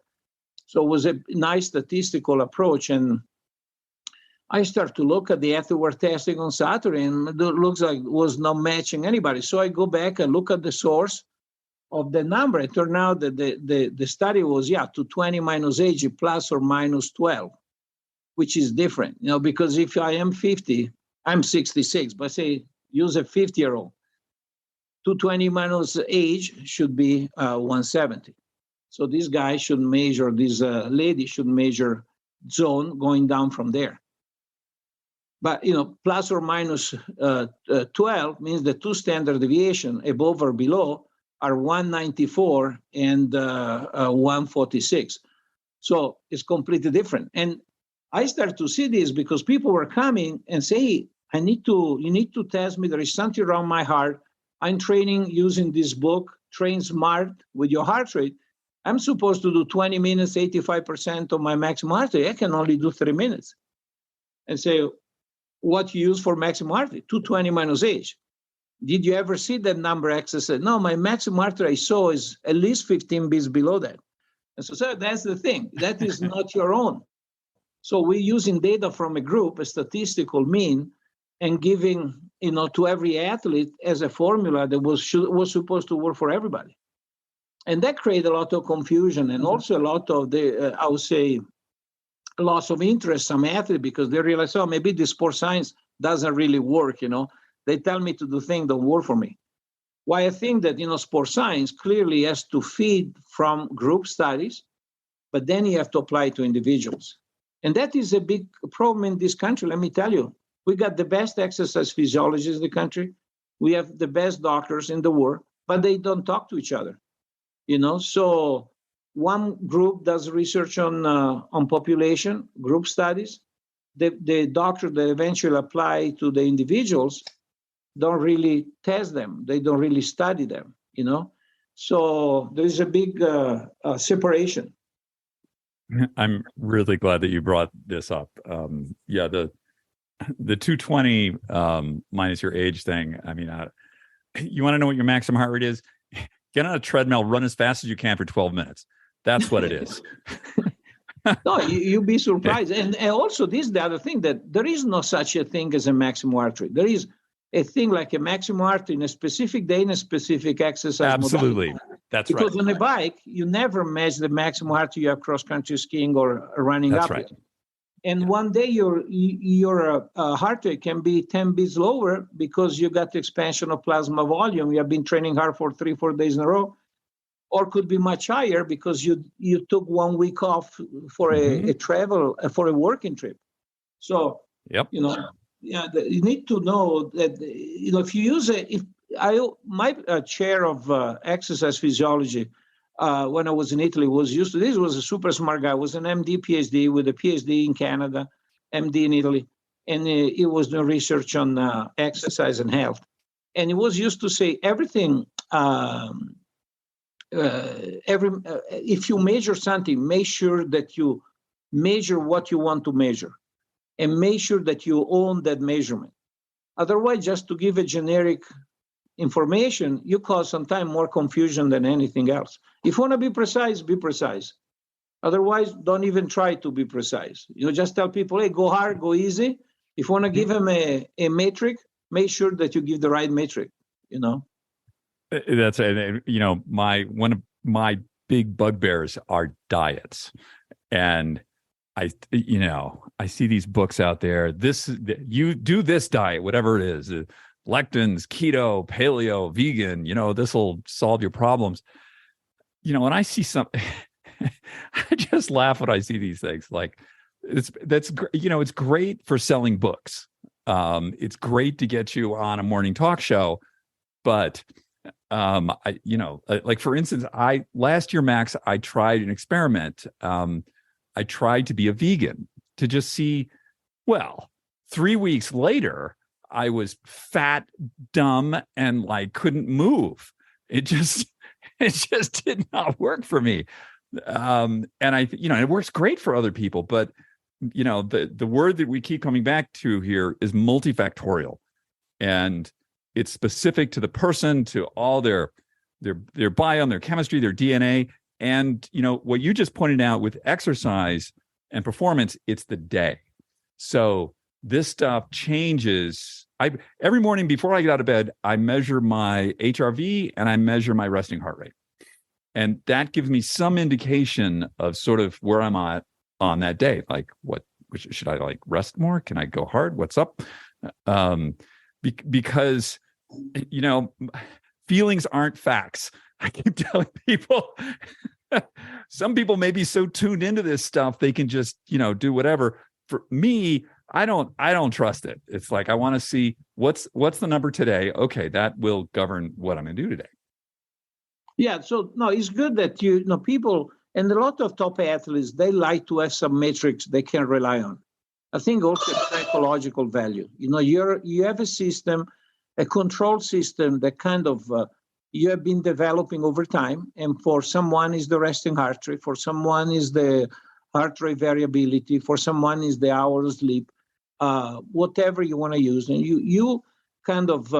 So it was a nice statistical approach. And I started to look at the athlete we're testing on Saturday, and it looks like it was not matching anybody. So I go back and look at the source of the number. It turned out that the study was, 220 minus age plus or minus 12, which is different, because if I am 50, I'm 66, but say use a 50-year-old, 220 minus age should be 170. So this guy should measure, this lady should measure zone going down from there. But, plus or minus 12 means the two standard deviation above or below are 194 and 146. So it's completely different. And I started to see this because people were coming and say, hey, you need to test me. There is something wrong with my heart. I'm training using this book, Train Smart with Your Heart Rate. I'm supposed to do 20 minutes, 85% of my maximum heart rate. I can only do 3 minutes. And say, what you use for maximum heart rate? 220 minus age. Did you ever see that number exercise? No, my maximum heart rate I saw is at least 15 beats below that. And so that's the thing. That is not your own. So we're using data from a group, a statistical mean, and giving, to every athlete as a formula that was supposed to work for everybody. And that created a lot of confusion and also a lot of I would say, loss of interest some athletes because they realize, oh, maybe the sports science doesn't really work, They tell me to do things that don't work for me. Why I think that, sports science clearly has to feed from group studies, but then you have to apply it to individuals. And that is a big problem in this country, let me tell you. We got the best exercise physiologists in the country. We have the best doctors in the world, but they don't talk to each other, So one group does research on population, group studies. The doctor that eventually apply to the individuals don't really test them. They don't really study them, So there is a big separation. I'm really glad that you brought this up. The 220 minus your age thing. I mean, you want to know what your maximum heart rate is? Get on a treadmill, run as fast as you can for 12 minutes. That's what it is. No, you'll be surprised. And also, this is the other thing, that there is no such a thing as a maximum heart rate. There is a thing like a maximum heart rate in a specific day in a specific exercise Absolutely. modality. That's because right. on a bike, you never measure the maximum heart rate you have cross-country skiing or running That's uphill. right. And one day your heart rate can be 10 beats lower because you got the expansion of plasma volume. You have been training hard for 3-4 days in a row. Or could be much higher because you took 1 week off for a travel, for a working trip. So, yep. You need to know that, if you use my chair of exercise physiology when I was in Italy was used to, this was a super smart guy, was an MD, PhD with a PhD in Canada, MD in Italy. And he was doing research on exercise and health. And he was used to say everything, if you measure something, make sure that you measure what you want to measure and make sure that you own that measurement. Otherwise, just to give a generic information, you cause sometimes more confusion than anything else. If you want to be precise, be precise. Otherwise, don't even try to be precise. Just tell people, hey, go hard, go easy. If you want to give them a metric, make sure that you give the right metric, That's one of my big bugbears are diets, and I see these books out there. You do this diet, whatever it is, lectins, keto, paleo, vegan. This will solve your problems. When I see something, I just laugh when I see these things. Like it's great for selling books. It's great to get you on a morning talk show, but like for instance, last year, Max, I tried an experiment. I tried to be a vegan to just see, 3 weeks later, I was fat, dumb, and couldn't move. It just did not work for me. And it works great for other people, but the word that we keep coming back to here is multifactorial, and it's specific to the person, to all their biome, their chemistry, their DNA. And, what you just pointed out with exercise and performance, it's the day. So this stuff changes. Every morning before I get out of bed, I measure my HRV and I measure my resting heart rate. And that gives me some indication of sort of where I'm at on that day. Like, should I rest more? Can I go hard? What's up? Because, feelings aren't facts. I keep telling people, some people may be so tuned into this stuff, they can just, do whatever. For me, I don't trust it. It's like, I want to see what's the number today. Okay. That will govern what I'm going to do today. Yeah. So no, it's good that people, And a lot of top athletes, they like to have some metrics they can rely on. I think also psychological value. You have a system, a control system that kind of you have been developing over time. And for someone is the resting heart rate, for someone is the heart rate variability, for someone is the hour of sleep, whatever you want to use. And you kind of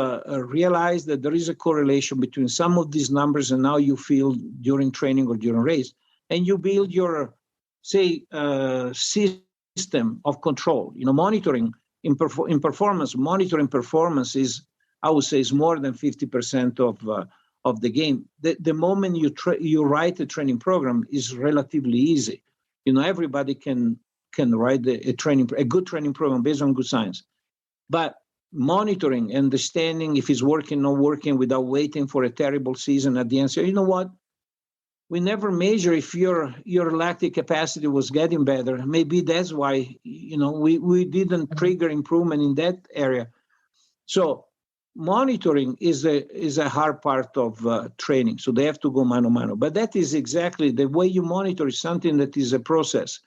realize that there is a correlation between some of these numbers and how you feel during training or during race. And you build your, say, system of control. Monitoring in performance. Monitoring performance is, I would say, is more than 50% of the game. The moment you write a training program is relatively easy. Everybody can write a good training program based on good science. But monitoring, understanding if it's working, not working, without waiting for a terrible season at the end. So you know what? We never measure if your lactic capacity was getting better. Maybe that's why we didn't trigger improvement in that area. So monitoring is a hard part of training. So they have to go mano. But that is exactly the way you monitor is something that is a process.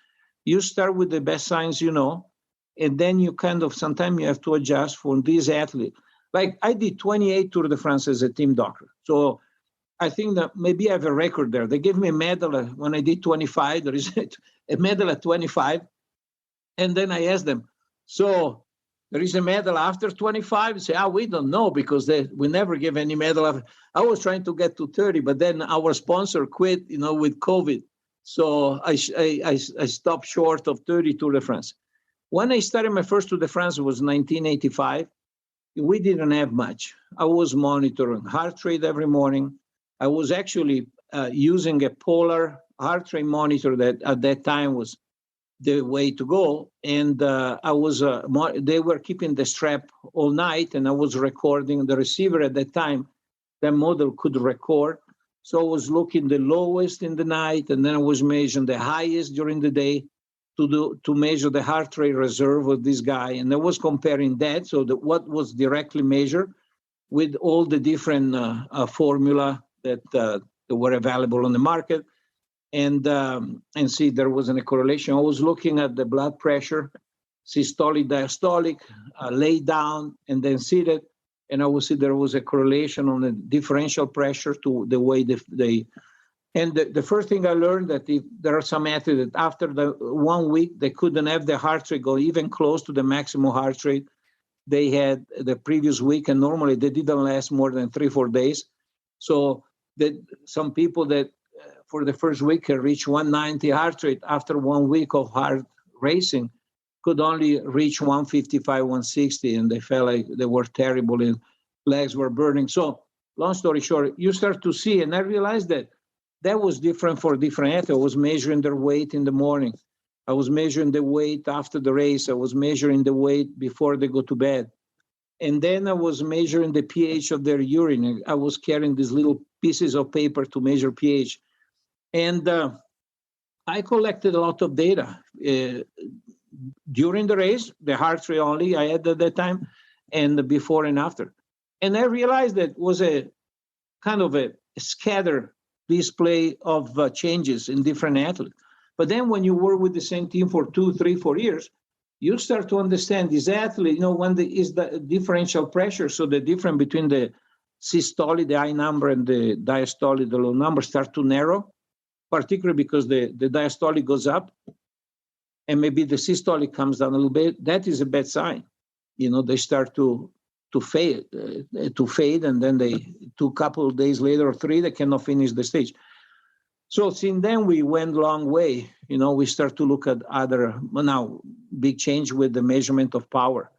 You start with the best science and then you kind of sometimes you have to adjust for these athletes. Like I did 28 Tour de France as a team doctor. So I think that maybe I have a record there. They gave me a medal when I did 25. There is a medal at 25. And then I asked them, so there is a medal after 25? They say, we don't know because we never give any medal. I was trying to get to 30, but then our sponsor quit, with COVID. So I stopped short of 30 Tour de France. When I started my first Tour de France, it was 1985. We didn't have much. I was monitoring heart rate every morning. I was actually using a polar heart rate monitor that at that time was the way to go. And they were keeping the strap all night, and I was recording. The receiver at that time, that model could record. So I was looking the lowest in the night, and then I was measuring the highest during the day to measure the heart rate reserve of this guy. And I was comparing that, so that what was directly measured with all the different formula that were available on the market, and see there wasn't a correlation. I was looking at the blood pressure, systolic, diastolic, lay down, and then seated, and I would see there was a correlation on the differential pressure to the way and the first thing I learned that if there are some athletes that after the 1 week, they couldn't have the heart rate go even close to the maximum heart rate they had the previous week, and normally they didn't last more than 3-4 days. So that some people that for the first week can reach 190 heart rate after 1 week of hard racing could only reach 155, 160, and they felt like they were terrible and legs were burning. So long story short, you start to see, and I realized that was different for different athletes. I was measuring their weight in the morning. I was measuring the weight after the race. I was measuring the weight before they go to bed. And then I was measuring the pH of their urine. I was carrying these little pieces of paper to measure pH. And I collected a lot of data. During the race, the heart rate only I had at that time, and before and after. And I realized that was a kind of a scatter display of changes in different athletes. But then when you work with the same team for 2, 3, 4 years, you start to understand this athlete, when is the differential pressure, so the difference between the systolic, the high number, and the diastolic, the low number, start to narrow, particularly because the diastolic goes up and maybe the systolic comes down a little bit. That is a bad sign. They start to fade, and then they 2 couple of days later or 3, they cannot finish the stage. So since then we went a long way. We start to look at other now big change with the measurement of power.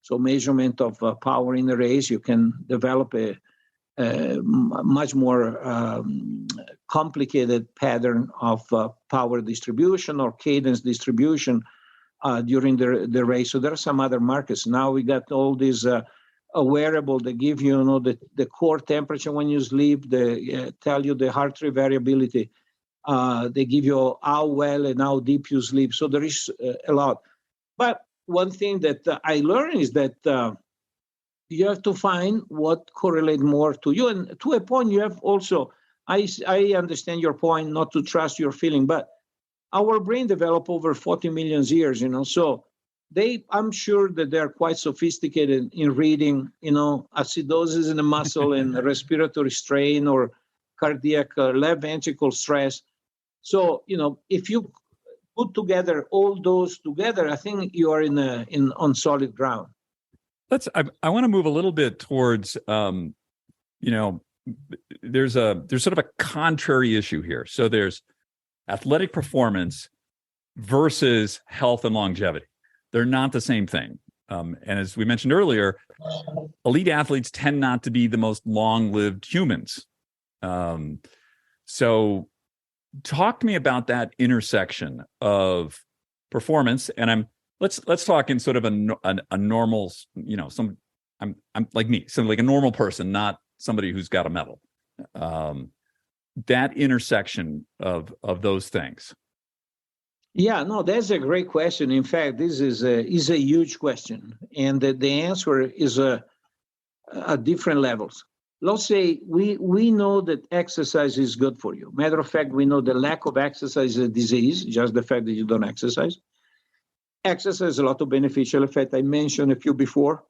So measurement of power in the race, you can develop a much more complicated pattern of power distribution or cadence distribution during the race. So there are some other markers. Now we got all these a wearable that give you, the core temperature when you sleep. They tell you the heart rate variability. They give you how well and how deep you sleep. So there is a lot. But one thing that I learned is that you have to find what correlates more to you. And to a point, you have also I understand your point not to trust your feeling, but our brain developed over 40 million years, so I'm sure that they're quite sophisticated in reading, acidosis in the muscle and respiratory strain or cardiac left ventricle stress. So, if you put together all those together, I think you are on solid ground. I want to move a little bit towards, there's sort of a contrary issue here. So there's athletic performance versus health and longevity. They're not the same thing. And as we mentioned earlier, elite athletes tend not to be the most long-lived humans. So talk to me about that intersection of performance. And let's talk in sort of a normal, I'm like me, so like a normal person, not somebody who's got a medal. That intersection of those things. Yeah, no, that's a great question. In fact, this is a huge question, and the answer is at different levels. Let's say we know that exercise is good for you. Matter of fact, we know the lack of exercise is a disease, just the fact that you don't exercise. Exercise has a lot of beneficial effect. I mentioned a few before,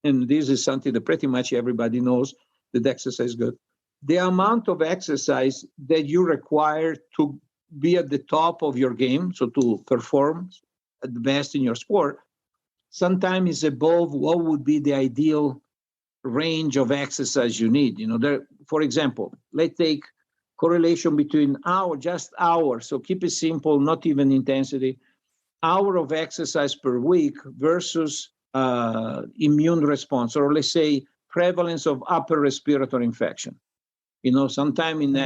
and this is something that pretty much everybody knows, that exercise is good. The amount of exercise that you require to be at the top of your game, so to perform at the best in your sport, sometimes is above what would be the ideal range of exercise you need. For example, let's take correlation between hours. So keep it simple, not even intensity. Hour of exercise per week versus immune response, or let's say prevalence of upper respiratory infection. Sometime when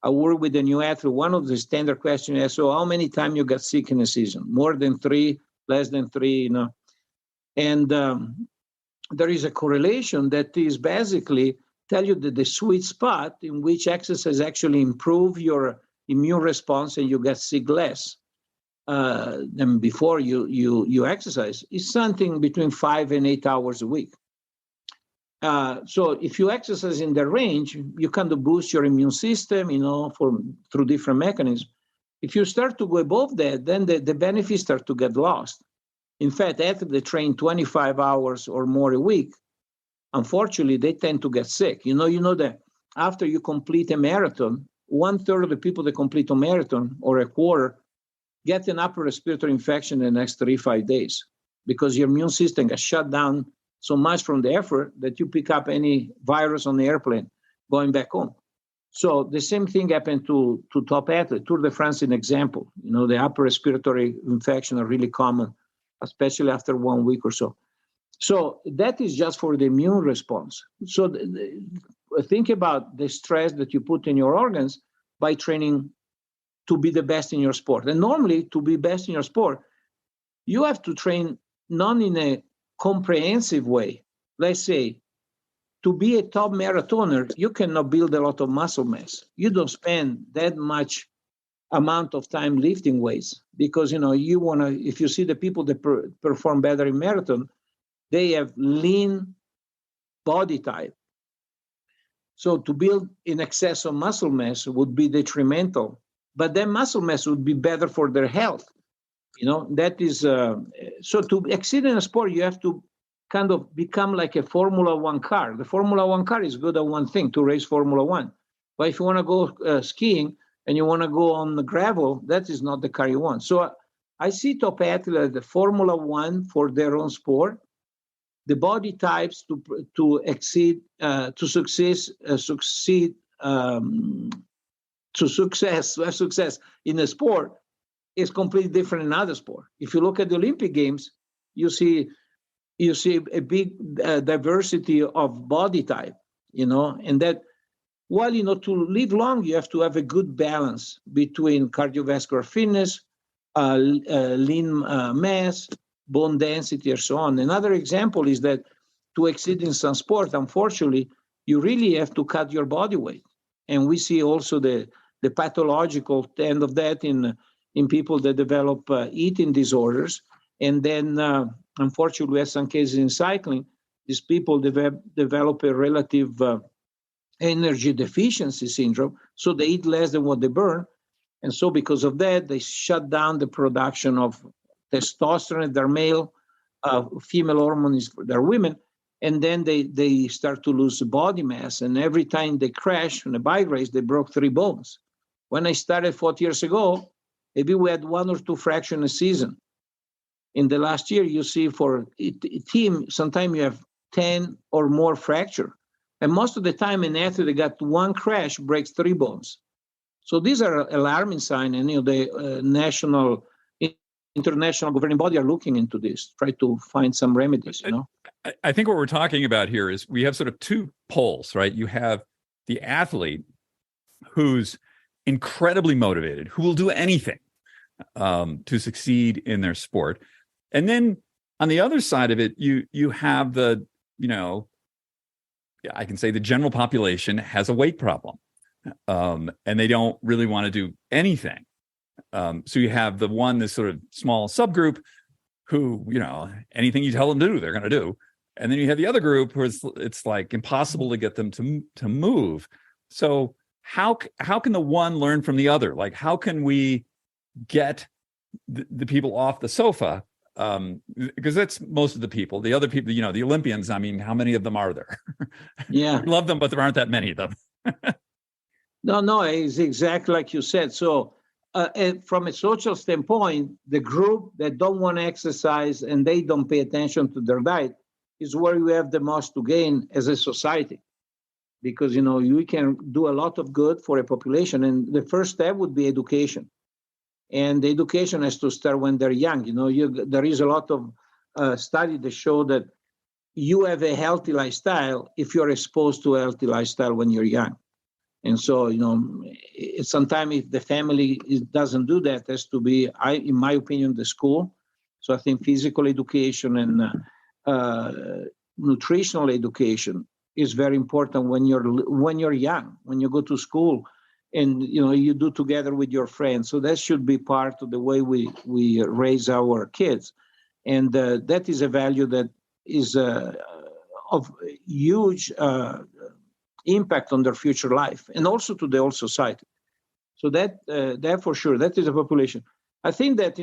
I work with a new athlete, one of the standard questions is, so how many times you got sick in a season? More than 3, less than 3, And there is a correlation that is basically tell you that the sweet spot in which exercise actually improve your immune response and you get sick less than before you exercise is something between 5 and 8 hours a week. So if you exercise in the range, you kind of boost your immune system, through different mechanisms. If you start to go above that, then the benefits start to get lost. In fact, after they train 25 hours or more a week, unfortunately, they tend to get sick. You know that after you complete a marathon, 1/3 of the people that complete a marathon or a quarter get an upper respiratory infection in the next 3-5 days because your immune system gets shut down so much from the effort that you pick up any virus on the airplane going back home. So the same thing happened to top athletes. Tour de France is an example. The upper respiratory infection are really common, especially after 1 week or so. So that is just for the immune response. So think about the stress that you put in your organs by training to be the best in your sport. And normally, to be best in your sport, you have to train not in a comprehensive way. Let's say, to be a top marathoner, you cannot build a lot of muscle mass. You don't spend that much amount of time lifting weights because, you want to, if you see the people that perform better in marathon, they have lean body type. So to build in excess of muscle mass would be detrimental, but then muscle mass would be better for their health. That is, so to exceed in a sport, you have to kind of become like a Formula One car. The Formula One car is good at one thing, to race Formula One. But if you want to go skiing and you want to go on the gravel, that is not the car you want. So I see top athletes at the Formula One for their own sport. The body types to have success in a sport is completely different in other sport. If you look at the Olympic Games, you see a big diversity of body type, and that while, to live long, you have to have a good balance between cardiovascular fitness, lean mass, bone density, and so on. Another example is that to exceed in some sport, unfortunately, you really have to cut your body weight. And we see also the pathological end of that in people that develop eating disorders. And then, unfortunately, we have some cases in cycling. These people develop a relative energy deficiency syndrome, so they eat less than what they burn. And so because of that, they shut down the production of testosterone, their male, female hormones for their women. And then they start to lose body mass. And every time they crash in a bike race, they broke 3 bones. When I started 40 years ago, maybe we had 1 or 2 fractures a season. In the last year, you see for a team, sometimes you have 10 or more fracture. And most of the time, an athlete that got 1 crash breaks 3 bones. So these are alarming signs, and the international governing body are looking into this, try to find some remedies. I think what we're talking about here is we have sort of 2 poles, right? You have the athlete who's incredibly motivated, who will do anything to succeed in their sport. And then on the other side of it, you have the, I can say the general population has a weight problem, and they don't really want to do anything. So you have the one, this sort of small subgroup who, anything you tell them to do, they're going to do. And then you have the other group who it's like impossible to get them to move. So how can the one learn from the other? Like, how can we get the people off the sofa? Because that's most of the people. The other people, the Olympians, I mean, how many of them are there? Yeah. We love them, but there aren't that many of them. No, it's exactly like you said. So from a social standpoint, the group that don't want to exercise and they don't pay attention to their diet is where you have the most to gain as a society. Because, you can do a lot of good for a population. And the first step would be education. And the education has to start when they're young. There is a lot of study that show that you have a healthy lifestyle if you're exposed to a healthy lifestyle when you're young. And so, sometimes if the family doesn't do that, it has to be, in my opinion, the school. So I think physical education and nutritional education is very important when you're young, when you go to school. And you do together with your friends. So that should be part of the way we raise our kids, and that is a value that is of huge impact on their future life, and also to the whole society. So that for sure, that is a population. I think that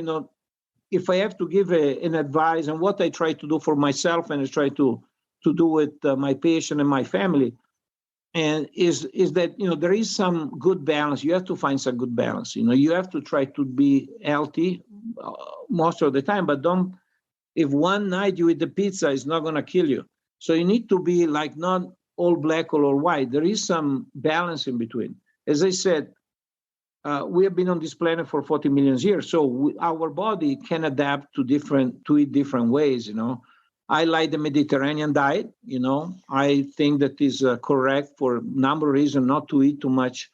if I have to give an advice, and what I try to do for myself, and I try to do with my patient and my family. And is that, there is some good balance. You have to find some good balance. You have to try to be healthy most of the time, but if one night you eat the pizza, it's not going to kill you. So you need to be like not all black or all white. There is some balance in between. As I said, we have been on this planet for 40 million years. So our body can adapt to eat different ways, I like the Mediterranean diet. I think that is correct for a number of reasons, not to eat too much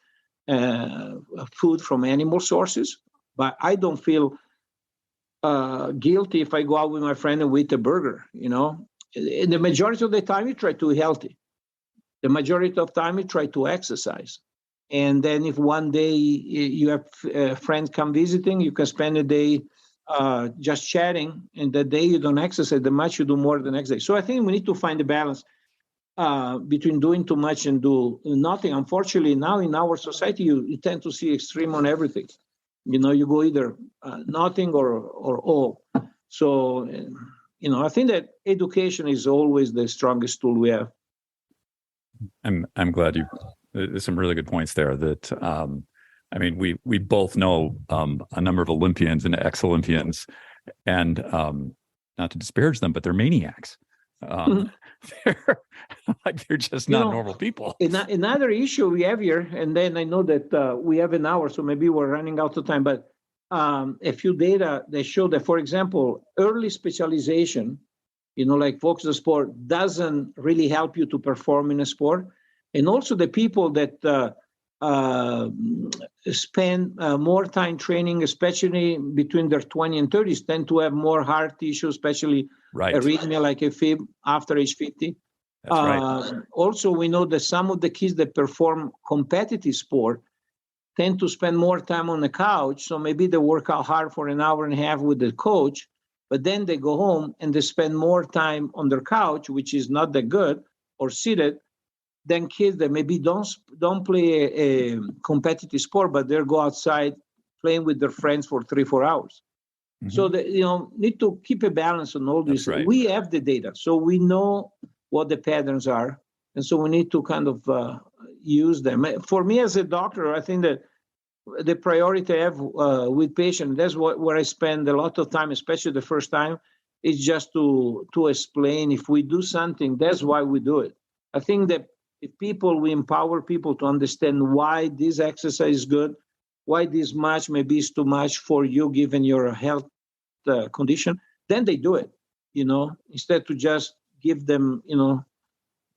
food from animal sources. But I don't feel guilty if I go out with my friend and we eat a burger. In the majority of the time, you try to eat healthy. The majority of the time, you try to exercise. And then if one day you have friends come visiting, you can spend a day just chatting, and the day you don't exercise, the much you do more the next day. So I think we need to find a balance between doing too much and do nothing. Unfortunately, now in our society, you tend to see extreme on everything. You go either nothing or all. So, I think that education is always the strongest tool we have. I'm glad there's some really good points there that, we both know a number of Olympians and ex-Olympians, and not to disparage them, but they're maniacs. They're just not normal people. Another issue we have here, and then I know that we have an hour, so maybe we're running out of time, but a few data that show that, for example, early specialization, like focus on sport, doesn't really help you to perform in a sport. And also the people that spend more time training, especially between their 20s and 30s, tend to have more heart issues, especially arrhythmia like AFib after age 50. That's right. Also, we know that some of the kids that perform competitive sport tend to spend more time on the couch. So maybe they work out hard for an hour and a half with the coach, but then they go home and they spend more time on their couch, which is not that good, or seated. than kids that maybe don't play a competitive sport, but they'll go outside playing with their friends for 3-4 hours. Mm-hmm. So they need to keep a balance on all this. Right. We have the data, so we know what the patterns are, and so we need to kind of use them. For me as a doctor, I think that the priority I have with patients, that's where I spend a lot of time, especially the first time, is just to explain if we do something, that's why we do it. I think that if we empower people to understand why this exercise is good, why this much maybe is too much for you given your health condition, then they do it, instead to just give them,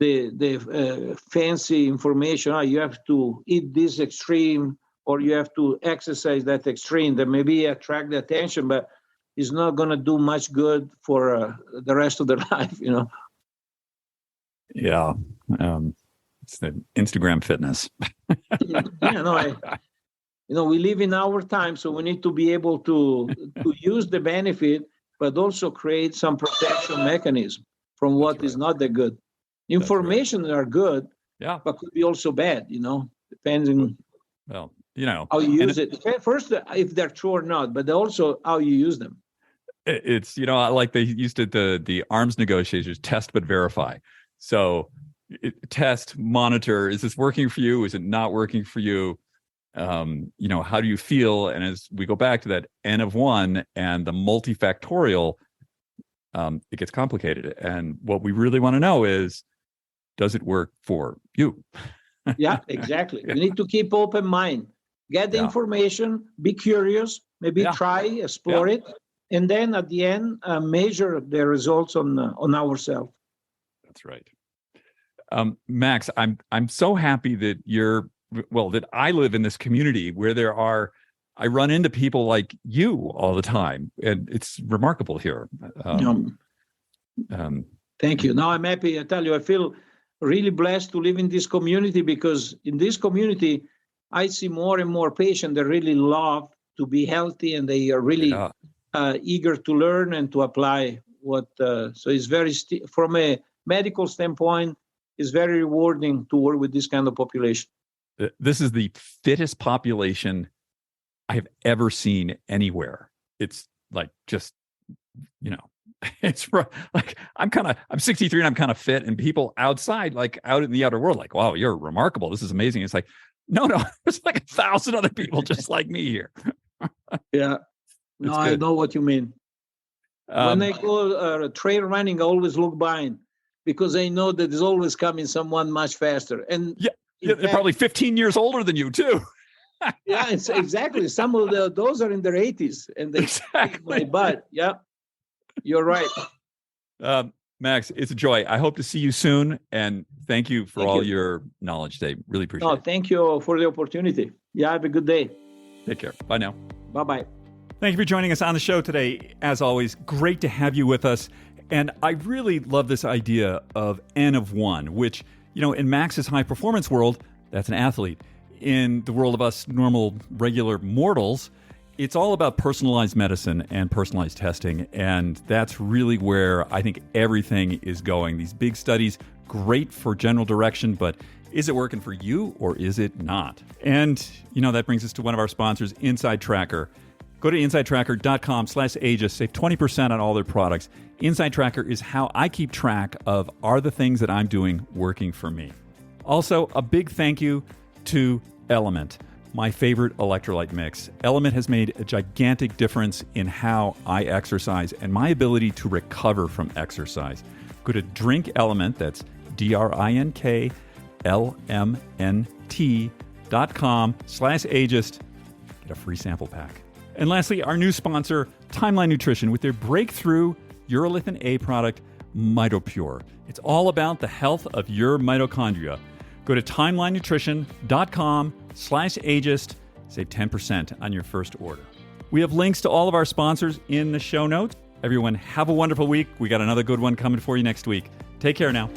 the fancy information. You have to eat this extreme, or you have to exercise that extreme, that maybe attract the attention, but it's not going to do much good for the rest of their life, Yeah. It's the Instagram fitness. We live in our time, so we need to be able to use the benefit, but also create some protection mechanism from what is not that good. Information are good, but could be also bad, depending how you use it. First, if they're true or not, but also how you use them. It's, like they used to, the arms negotiators, test but verify. So test, monitor, is this working for you? Is it not working for you? How do you feel? And as we go back to that N of 1 and the multifactorial, it gets complicated. And what we really want to know is, does it work for you? Yeah, exactly. You need to keep open mind, get the information, be curious, maybe try, explore it, and then at the end, measure the results on ourselves. That's right. Max, I'm so happy that that I live in this community where I run into people like you all the time, and it's remarkable here. Thank you. Now I'm happy. I tell you, I feel really blessed to live in this community, because in this community, I see more and more patients that really love to be healthy, and they are really eager to learn and to apply what. So it's very, from a medical standpoint, it's very rewarding to work with this kind of population. This is the fittest population I have ever seen anywhere. It's like just, it's like I'm 63 and I'm kind of fit, and people outside, like out in the outer world, like, wow, you're remarkable. This is amazing. It's like, no, there's like 1,000 other people just like me here. Yeah. No, I know what you mean. When I go trail running, I always look behind, because I know that there's always coming someone much faster. And they're probably 15 years older than you too. Yeah, it's exactly. Some of those are in their 80s, and they kick my butt. Yeah, you're right. Max, it's a joy. I hope to see you soon, and thank you for all your knowledge today. Really appreciate it. Thank you for the opportunity. Yeah, have a good day. Take care. Bye now. Bye-bye. Thank you for joining us on the show today. As always, great to have you with us. And I really love this idea of N of 1, which, in Max's high performance world, that's an athlete. In the world of us normal, regular mortals, it's all about personalized medicine and personalized testing. And that's really where I think everything is going. These big studies, great for general direction, but is it working for you or is it not? And, that brings us to one of our sponsors, Inside Tracker. Go to insidetracker.com/Aegis, save 20% on all their products. Inside Tracker is how I keep track of, are the things that I'm doing working for me? Also, a big thank you to Element, my favorite electrolyte mix. Element has made a gigantic difference in how I exercise and my ability to recover from exercise. Go to Drink Element, that's DrinkLMNT.com/Aegis. Get a free sample pack. And lastly, our new sponsor, Timeline Nutrition, with their breakthrough urolithin A product, MitoPure. It's all about the health of your mitochondria. Go to timelinenutrition.com/Aegis. Save 10% on your first order. We have links to all of our sponsors in the show notes. Everyone, have a wonderful week. We got another good one coming for you next week. Take care now.